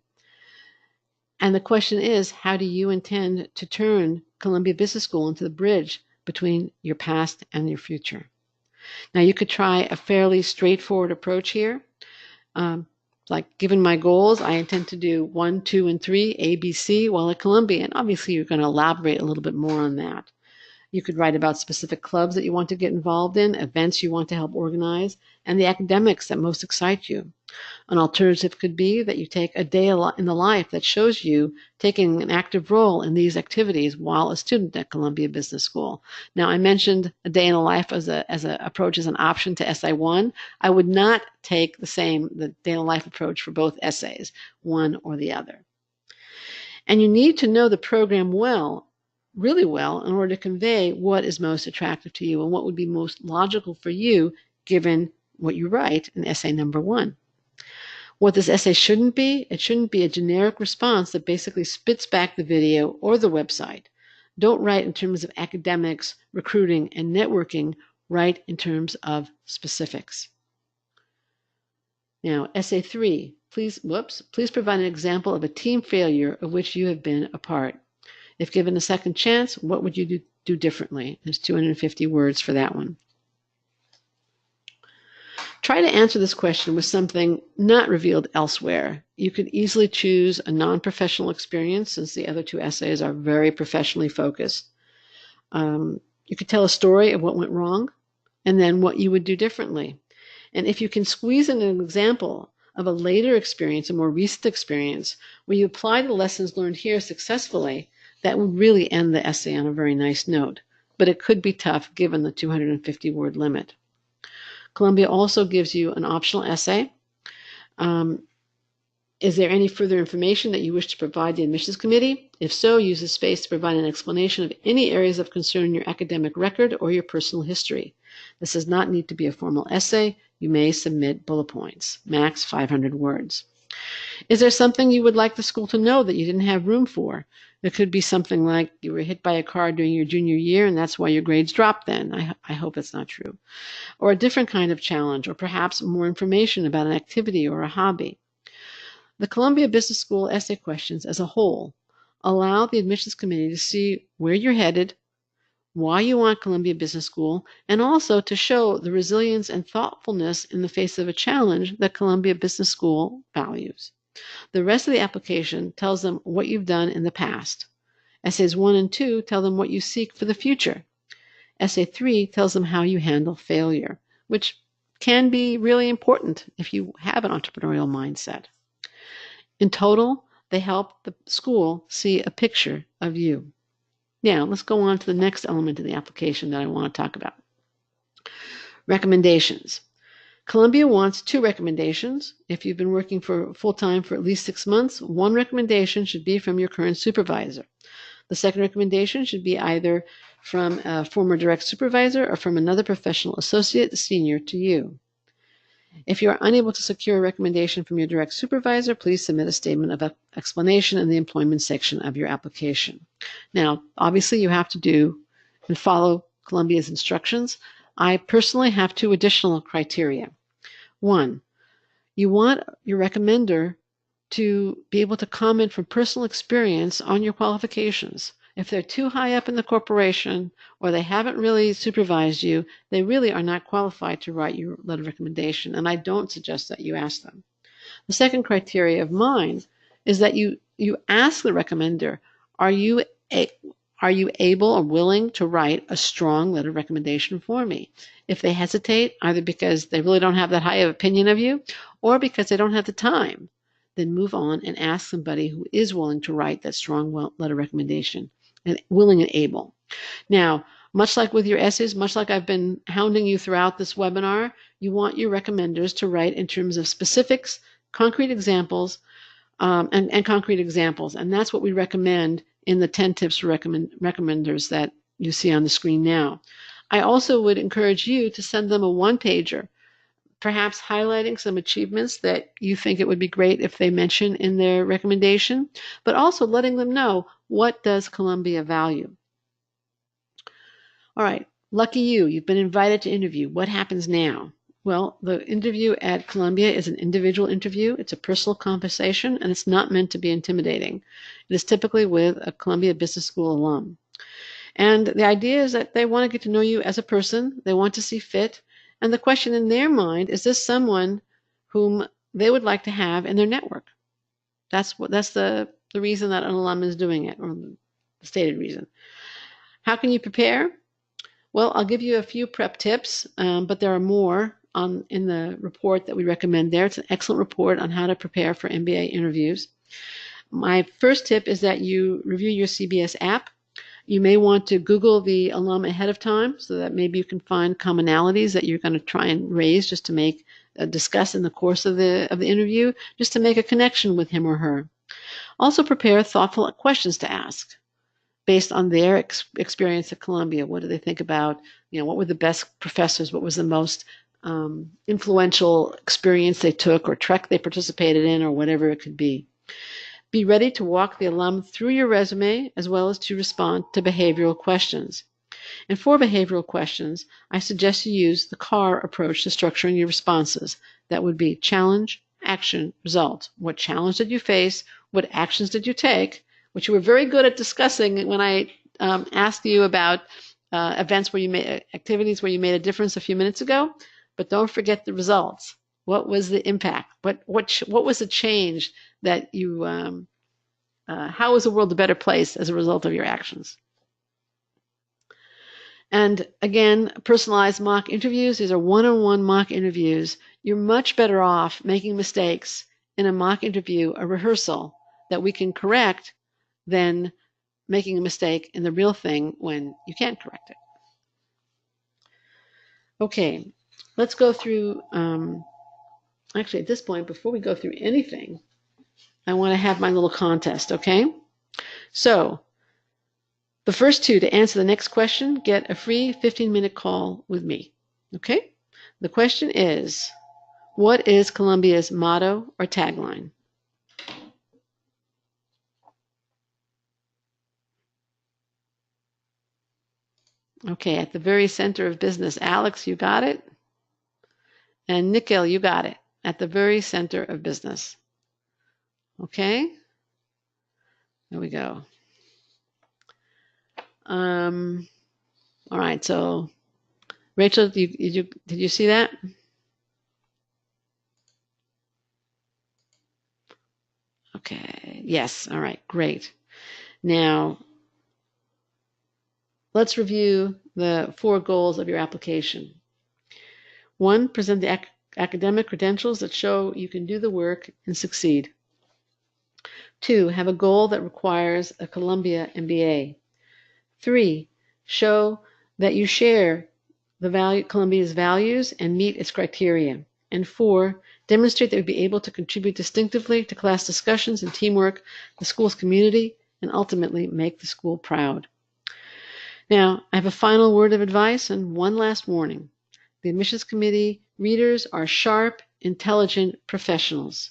And the question is, how do you intend to turn Columbia Business School into the bridge between your past and your future? Now, you could try a fairly straightforward approach here. Like, given my goals, I intend to do 1, 2, and 3, ABC, while at Columbia. And obviously, you're going to elaborate a little bit more on that. You could write about specific clubs that you want to get involved in, events you want to help organize, and the academics that most excite you. An alternative could be that you take a day in the life that shows you taking an active role in these activities while a student at Columbia Business School. Now, I mentioned a day in the life as an approach as an option to essay one. I would not take the day in the life approach for both essays, one or the other. And you need to know the program well, really well, in order to convey what is most attractive to you and what would be most logical for you given what you write in essay number one. What this essay shouldn't be, it shouldn't be a generic response that basically spits back the video or the website. Don't write in terms of academics, recruiting, and networking. Write in terms of specifics. Now, essay 3, please provide an example of a team failure of which you have been a part. If given a second chance, what would you do differently? There's 250 words for that one. Try to answer this question with something not revealed elsewhere. You could easily choose a non-professional experience since the other two essays are very professionally focused. You could tell a story of what went wrong and then what you would do differently. And if you can squeeze in an example of a later experience, a more recent experience, where you apply the lessons learned here successfully, that would really end the essay on a very nice note. But it could be tough given the 250-word limit. Columbia also gives you an optional essay. Is there any further information that you wish to provide the admissions committee? If so, use the space to provide an explanation of any areas of concern in your academic record or your personal history. This does not need to be a formal essay. You may submit bullet points, max 500 words. Is there something you would like the school to know that you didn't have room for? It could be something like you were hit by a car during your junior year and that's why your grades dropped then. I hope that's not true. Or a different kind of challenge, or perhaps more information about an activity or a hobby. The Columbia Business School essay questions as a whole allow the admissions committee to see where you're headed, why you want Columbia Business School, and also to show the resilience and thoughtfulness in the face of a challenge that Columbia Business School values. The rest of the application tells them what you've done in the past. Essays 1 and 2 tell them what you seek for the future. Essay 3 tells them how you handle failure, which can be really important if you have an entrepreneurial mindset. In total, they help the school see a picture of you. Now, let's go on to the next element of the application that I want to talk about. Recommendations. Columbia wants 2 recommendations. If you've been working for full-time for at least 6 months, 1 recommendation should be from your current supervisor. The second recommendation should be either from a former direct supervisor or from another professional associate senior to you. If you are unable to secure a recommendation from your direct supervisor, please submit a statement of explanation in the employment section of your application. Now, obviously, you have to do and follow Columbia's instructions. I personally have 2 additional criteria. 1, you want your recommender to be able to comment from personal experience on your qualifications. If they're too high up in the corporation or they haven't really supervised you, they really are not qualified to write your letter of recommendation, and I don't suggest that you ask them. The second criteria of mine is that you ask the recommender, are you able or willing to write a strong letter of recommendation for me? If they hesitate, either because they really don't have that high of opinion of you or because they don't have the time, then move on and ask somebody who is willing to write that strong letter of recommendation, and willing and able. Now, much like with your essays, much like I've been hounding you throughout this webinar, you want your recommenders to write in terms of specifics, concrete examples, and concrete examples. And that's what we recommend in the 10 tips for recommenders that you see on the screen now. I also would encourage you to send them a 1-pager perhaps highlighting some achievements that you think it would be great if they mention in their recommendation, but also letting them know, what does Columbia value? All right, lucky you, you've been invited to interview. What happens now? Well, the interview at Columbia is an individual interview. It's a personal conversation, and it's not meant to be intimidating. It is typically with a Columbia Business School alum. And the idea is that they want to get to know you as a person. They want to see fit. And the question in their mind, is this someone whom they would like to have in their network? That's the reason that an alum is doing it, or the stated reason. How can you prepare? Well, I'll give you a few prep tips, but there are more in the report that we recommend there. It's an excellent report on how to prepare for MBA interviews. My first tip is that you review your CBS app. You may want to Google the alum ahead of time so that maybe you can find commonalities that you're going to try and raise just to discuss in the course of the interview, just to make a connection with him or her. Also prepare thoughtful questions to ask based on their experience at Columbia. What do they think about, what were the best professors? What was the most influential experience they took or trek they participated in, or whatever it could be. Be ready to walk the alum through your resume as well as to respond to behavioral questions. And for behavioral questions, I suggest you use the CAR approach to structuring your responses. That would be challenge, action, result. What challenge did you face? What actions did you take? Which you were very good at discussing when I asked you about events where you made activities where you made a difference a few minutes ago. But don't forget the results. What was the impact? What was the change that you? How was the world a better place as a result of your actions? And again, personalized mock interviews. These are one-on-one mock interviews. You're much better off making mistakes in a mock interview, a rehearsal that we can correct, than making a mistake in the real thing when you can't correct it. Okay, let's go through. Actually, at this point, before we go through anything, I want to have my little contest, okay? So, the first two to answer the next question get a free 15-minute call with me, okay? The question is, what is Columbia's motto or tagline? Okay, at the very center of business. Alex, you got it? And Nikhil, you got it. At the very center of business. Okay? There we go. All right, so Rachel, did you see that? Okay, yes, all right, great. Now, let's review the 4 goals of your application. 1, present the academic credentials that show you can do the work and succeed. 2, have a goal that requires a Columbia MBA. 3, show that you share Columbia's values and meet its criteria. And 4, demonstrate that you'll be able to contribute distinctively to class discussions and teamwork, the school's community, and ultimately make the school proud. Now, I have a final word of advice and one last warning. The admissions committee readers are sharp, intelligent professionals.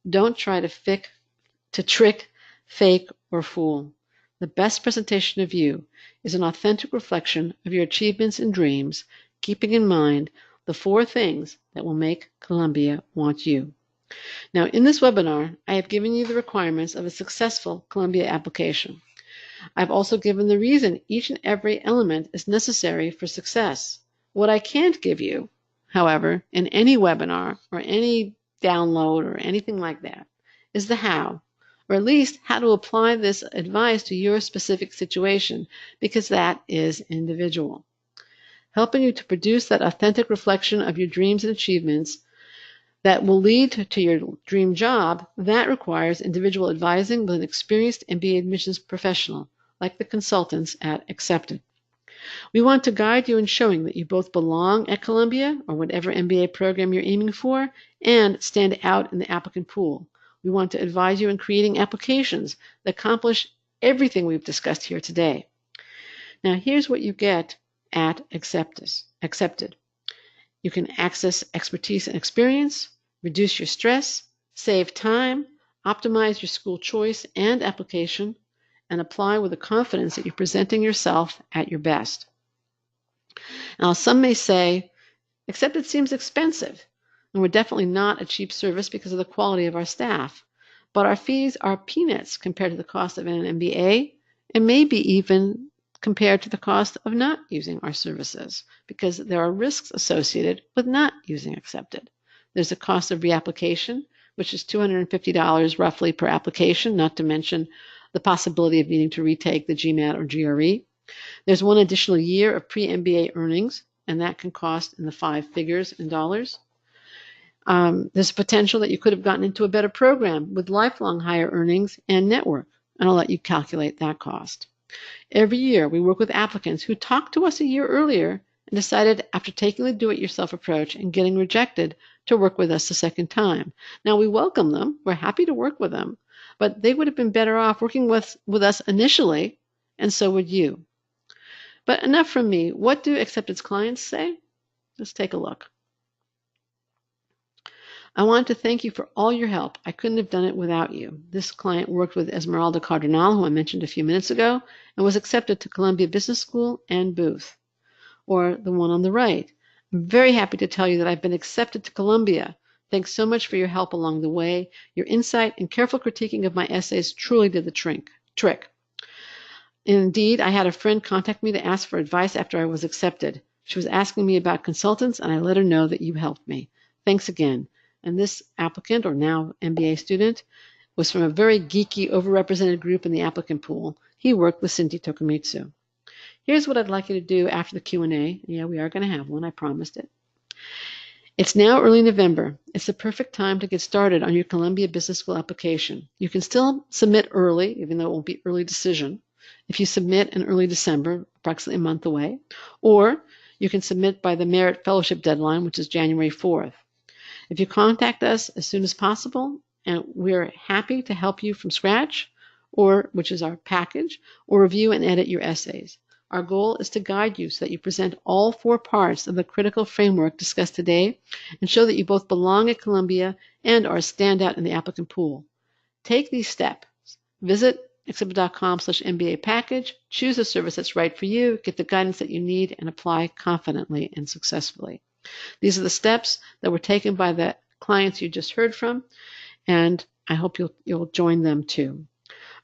Don't try to trick, fake, or fool. The best presentation of you is an authentic reflection of your achievements and dreams, keeping in mind the 4 things that will make Columbia want you. Now, in this webinar, I have given you the requirements of a successful Columbia application. I've also given the reason each and every element is necessary for success. What I can't give you, however, in any webinar or any download or anything like that, is the how, or at least how to apply this advice to your specific situation, because that is individual. Helping you to produce that authentic reflection of your dreams and achievements that will lead to your dream job, that requires individual advising with an experienced MBA admissions professional, like the consultants at Accepted. We want to guide you in showing that you both belong at Columbia, or whatever MBA program you're aiming for, and stand out in the applicant pool. We want to advise you in creating applications that accomplish everything we've discussed here today. Now, here's what you get at Accepted. You can access expertise and experience, reduce your stress, save time, optimize your school choice and application, and apply with the confidence that you're presenting yourself at your best. Now, some may say, except it seems expensive, and we're definitely not a cheap service because of the quality of our staff. But our fees are peanuts compared to the cost of an MBA, and maybe even compared to the cost of not using our services, because there are risks associated with not using Accepted. There's a cost of reapplication, which is $250 roughly per application, not to mention the possibility of needing to retake the GMAT or GRE. There's one additional year of pre-MBA earnings, and that can cost in the 5 figures in dollars. There's potential that you could have gotten into a better program with lifelong higher earnings and network, and I'll let you calculate that cost. Every year, we work with applicants who talked to us a year earlier and decided after taking the do-it-yourself approach and getting rejected to work with us a second time. Now, we welcome them. We're happy to work with them, but they would have been better off working with us initially, and so would you. But enough from me. What do Accepted's clients say? Let's take a look. I want to thank you for all your help. I couldn't have done it without you. This client worked with Esmeralda Cardinal, who I mentioned a few minutes ago, and was accepted to Columbia Business School and Booth. Or the one on the right. I'm very happy to tell you that I've been accepted to Columbia. Thanks so much for your help along the way. Your insight and careful critiquing of my essays truly did the trick. Indeed, I had a friend contact me to ask for advice after I was accepted. She was asking me about consultants, and I let her know that you helped me. Thanks again. And this applicant, or now MBA student, was from a very geeky, overrepresented group in the applicant pool. He worked with Cindy Tokumitsu. Here's what I'd like you to do after the Q&A. Yeah, we are going to have one. I promised it. It's now early November. It's the perfect time to get started on your Columbia Business School application. You can still submit early, even though it won't be early decision, if you submit in early December, approximately a month away, or you can submit by the Merit Fellowship deadline, which is January 4th. If you contact us as soon as possible, and we're happy to help you from scratch, or which is our package, or review and edit your essays. Our goal is to guide you so that you present all 4 parts of the critical framework discussed today and show that you both belong at Columbia and are a standout in the applicant pool. Take these steps. Visit accepted.com/MBA package, choose a service that's right for you, get the guidance that you need, and apply confidently and successfully. These are the steps that were taken by the clients you just heard from, and I hope you'll join them too.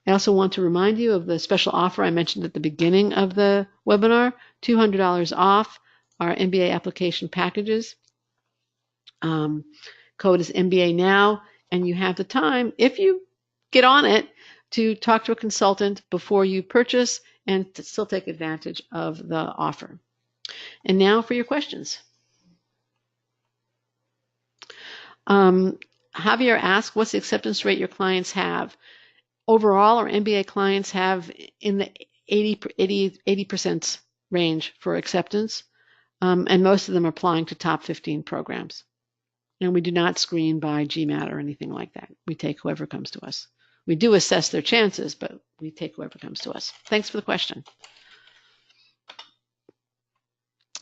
I also want to remind you of the special offer I mentioned at the beginning of the webinar, $200 off our MBA application packages. Code is MBA Now, and you have the time, if you get on it, to talk to a consultant before you purchase and to still take advantage of the offer. And now for your questions. Javier asked, what's the acceptance rate your clients have? Overall, our MBA clients have in the 80% range for acceptance, and most of them are applying to top 15 programs. And we do not screen by GMAT or anything like that. We take whoever comes to us. We do assess their chances, but we take whoever comes to us. Thanks for the question.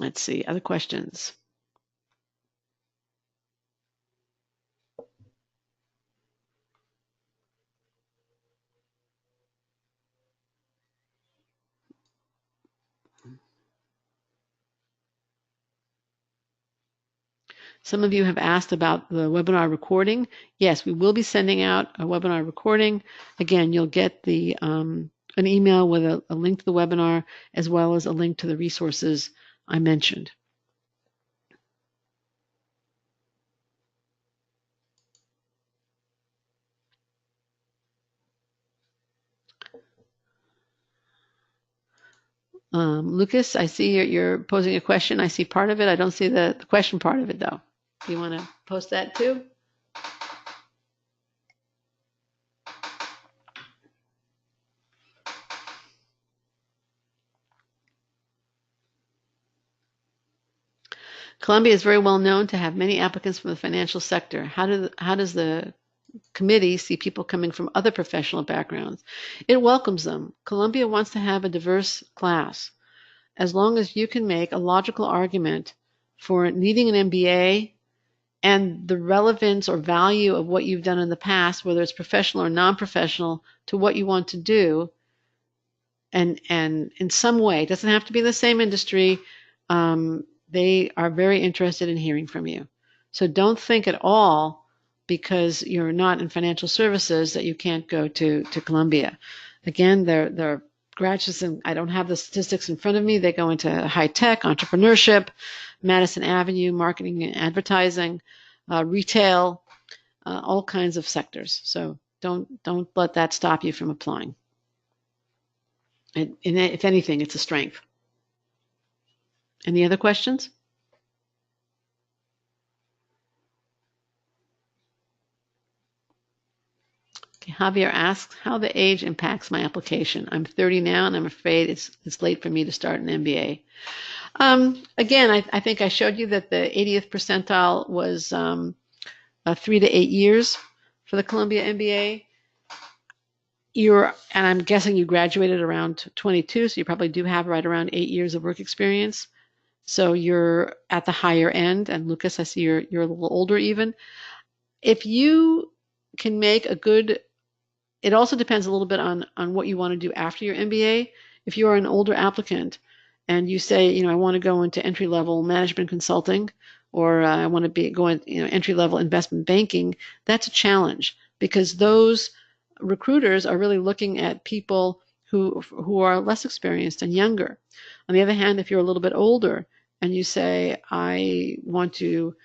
Let's see, other questions. Some of you have asked about the webinar recording. Yes, we will be sending out a webinar recording. Again, you'll get the an email with a link to the webinar as well as a link to the resources I mentioned. Lucas, I see you're posing a question. I see part of it. I don't see the question part of it, though. Do you want to post that too? Columbia is very well known to have many applicants from the financial sector. How does the committee see people coming from other professional backgrounds? It welcomes them. Columbia wants to have a diverse class. As long as you can make a logical argument for needing an MBA and the relevance or value of what you've done in the past, whether it's professional or non-professional, to what you want to do, and in some way, it doesn't have to be in the same industry, they are very interested in hearing from you. So don't think at all because you're not in financial services that you can't go to Columbia. Again, they're graduates, and I don't have the statistics in front of me. They go into high tech, entrepreneurship, Madison Avenue, marketing and advertising, retail, all kinds of sectors. So don't let that stop you from applying. And if anything, it's a strength. Any other questions? Okay, Javier asks how the age impacts my application. I'm 30 now, and I'm afraid it's late for me to start an MBA. Again, I think I showed you that the 80th percentile was 3 to 8 years for the Columbia MBA. And I'm guessing you graduated around 22, so you probably do have right around 8 years of work experience. So you're at the higher end, and Lucas, I see you're a little older even. If you can make a good, it also depends a little bit on what you want to do after your MBA. If you are an older applicant and you say, I want to go into entry-level management consulting, or I want to go in, entry-level investment banking, that's a challenge because those recruiters are really looking at people who are less experienced and younger. On the other hand, if you're a little bit older and you say, I want to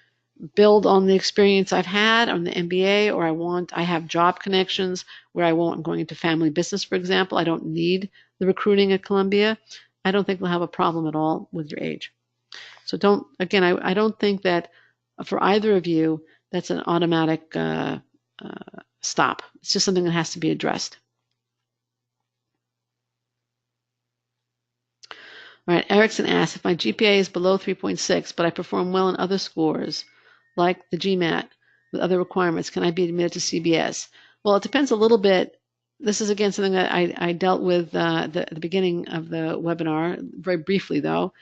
build on the experience I've had on the MBA, or I have job connections where I'm going into family business, for example. I don't need the recruiting at Columbia. I don't think we'll have a problem at all with your age. So I don't think that for either of you, that's an automatic stop. It's just something that has to be addressed. All right, Erickson asks, if my GPA is below 3.6, but I perform well in other scores, like the GMAT, with other requirements, can I be admitted to CBS? Well, it depends a little bit. This is, again, something that I dealt with at the beginning of the webinar, very briefly, though.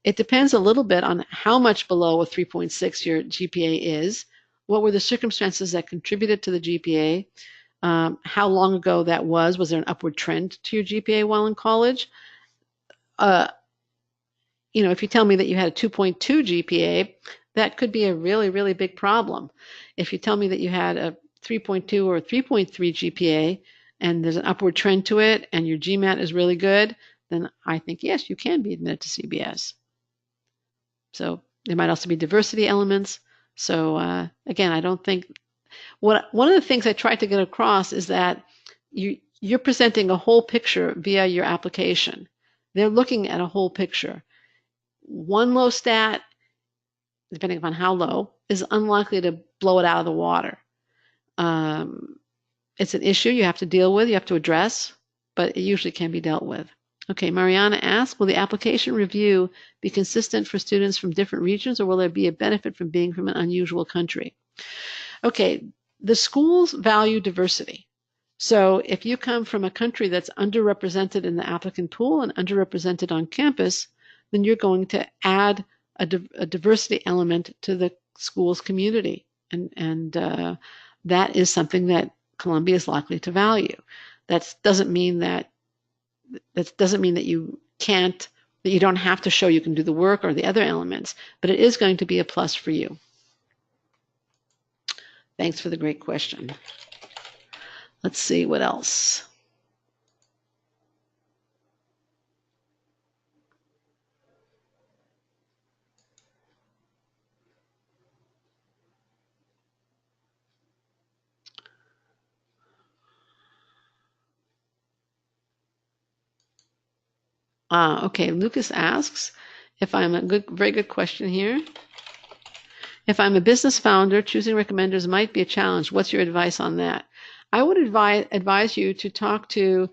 It depends a little bit on how much below a 3.6 your GPA is, what were the circumstances that contributed to the GPA, how long ago that was there an upward trend to your GPA while in college? If you tell me that you had a 2.2 GPA, that could be a really, really big problem. If you tell me that you had a 3.2 or a 3.3 GPA and there's an upward trend to it and your GMAT is really good, then I think, yes, you can be admitted to CBS. So there might also be diversity elements. So again, I don't think, one of the things I tried to get across is that you're presenting a whole picture via your application. They're looking at a whole picture. One low stat, depending upon how low, is unlikely to blow it out of the water. It's an issue you have to deal with, you have to address, but it usually can be dealt with. Okay, Mariana asks, will the application review be consistent for students from different regions, or will there be a benefit from being from an unusual country? Okay, the schools value diversity. So if you come from a country that's underrepresented in the applicant pool and underrepresented on campus, then you're going to add a diversity element to the school's community. And that is something that Columbia is likely to value. That doesn't mean that you can't, that you don't have to show you can do the work or the other elements, but it is going to be a plus for you. Thanks for the great question. Let's see what else. Okay, Lucas asks if I'm very good question here. If I'm a business founder, choosing recommenders might be a challenge. What's your advice on that? I would advise you to talk to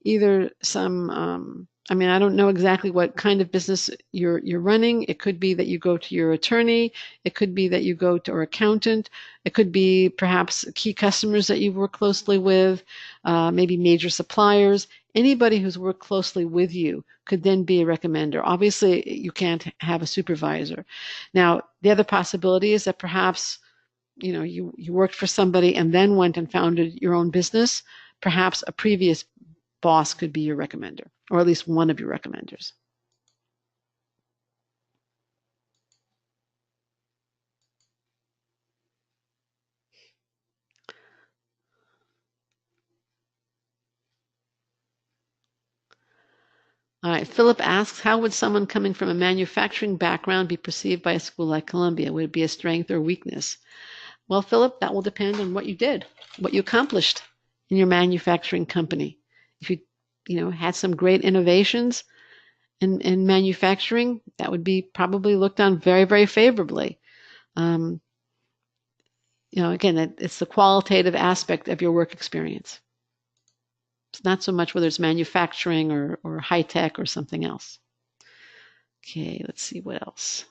either some, I mean, I don't know exactly what kind of business you're running. It could be that you go to your attorney. It could be that you go to or accountant. It could be perhaps key customers that you work closely with, maybe major suppliers. Anybody who's worked closely with you could then be a recommender. Obviously, you can't have a supervisor. Now, the other possibility is that perhaps you worked for somebody and then went and founded your own business. Perhaps a previous boss could be your recommender, or at least one of your recommenders. All right, Philip asks, how would someone coming from a manufacturing background be perceived by a school like Columbia? Would it be a strength or weakness? Well, Philip, that will depend on what you did, what you accomplished in your manufacturing company. If you had some great innovations in manufacturing, that would be probably looked on very, very favorably. Again, it's the qualitative aspect of your work experience. It's not so much whether it's manufacturing or high tech or something else. Okay, let's see what else.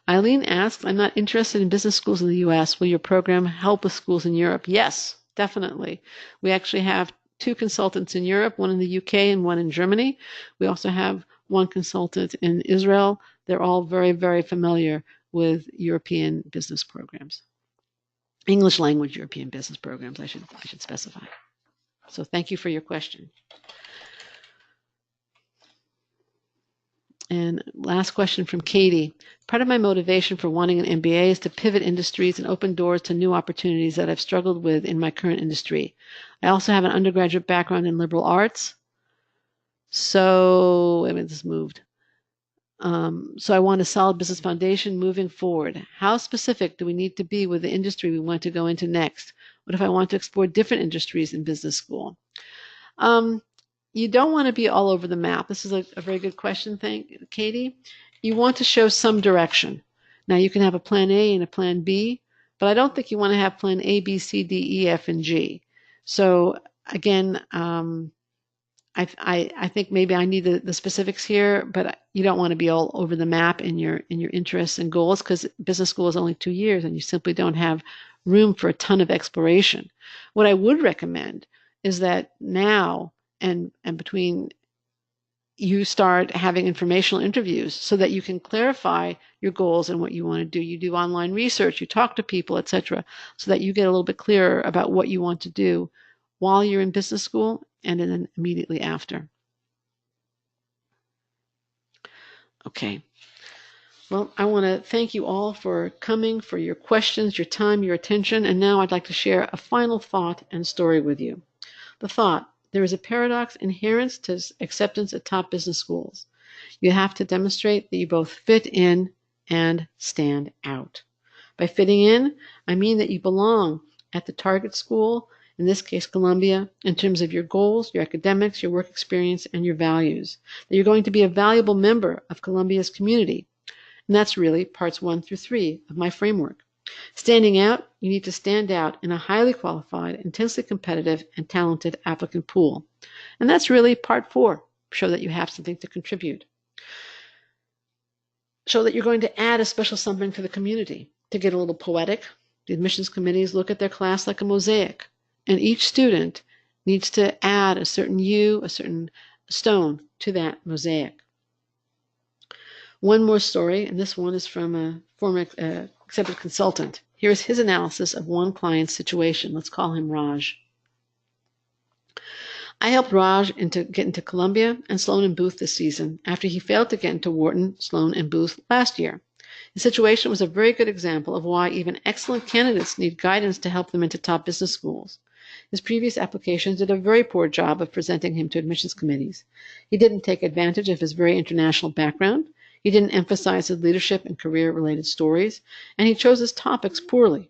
Eileen asks, I'm not interested in business schools in the U.S. Will your program help with schools in Europe? Yes, definitely. We actually have 2 consultants in Europe, one in the UK and one in Germany. We also have 1 consultant in Israel. They're all very, very familiar with European business programs. English language European business programs, I should specify. So thank you for your question. And last question from Katie. Part of my motivation for wanting an MBA is to pivot industries and open doors to new opportunities that I've struggled with in my current industry. I also have an undergraduate background in liberal arts. So, this moved. So I want a solid business foundation moving forward. How specific do we need to be with the industry we want to go into next? What if I want to explore different industries in business school? You don't want to be all over the map. This is a very good question, Katie. You want to show some direction. Now, you can have a plan A and a plan B, but I don't think you want to have plan A, B, C, D, E, F, and G. So again, I think maybe I need the specifics here, but you don't want to be all over the map in your interests and goals, because business school is only 2 years and you simply don't have room for a ton of exploration. What I would recommend is that now and between you start having informational interviews so that you can clarify your goals and what you want to do. You do online research, you talk to people, etc., so that you get a little bit clearer about what you want to do while you're in business school and then immediately after. Okay. Well, I want to thank you all for coming, for your questions, your time, your attention, and now I'd like to share a final thought and story with you. The thought: there is a paradox inherent to acceptance at top business schools. You have to demonstrate that you both fit in and stand out. By fitting in, I mean that you belong at the target school, in this case Columbia, in terms of your goals, your academics, your work experience, and your values. That you're going to be a valuable member of Columbia's community. And that's really parts 1 through 3 of my framework. Standing out, you need to stand out in a highly qualified, intensely competitive, and talented applicant pool. And that's really part 4, show that you have something to contribute. Show that you're going to add a special something to the community. To get a little poetic, the admissions committees look at their class like a mosaic, and each student needs to add a certain hue, a certain stone to that mosaic. One more story, and this one is from a former accepted consultant. Here's his analysis of one client's situation. Let's call him Raj. I helped Raj get into Columbia and Sloan and Booth this season after he failed to get into Wharton, Sloan, and Booth last year. His situation was a very good example of why even excellent candidates need guidance to help them into top business schools. His previous applications did a very poor job of presenting him to admissions committees. He didn't take advantage of his very international background. He didn't emphasize his leadership and career-related stories, and he chose his topics poorly.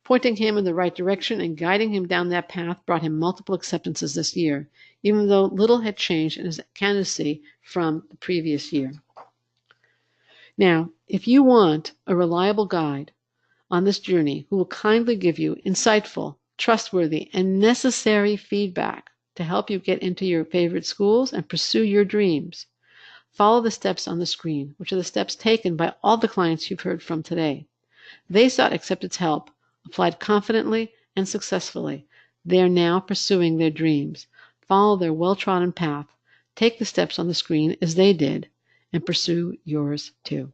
Pointing him in the right direction and guiding him down that path brought him multiple acceptances this year, even though little had changed in his candidacy from the previous year. Now, if you want a reliable guide on this journey who will kindly give you insightful, trustworthy, and necessary feedback to help you get into your favorite schools and pursue your dreams, follow the steps on the screen, which are the steps taken by all the clients you've heard from today. They sought acceptance help, applied confidently and successfully. They are now pursuing their dreams. Follow their well-trodden path. Take the steps on the screen as they did, and pursue yours too.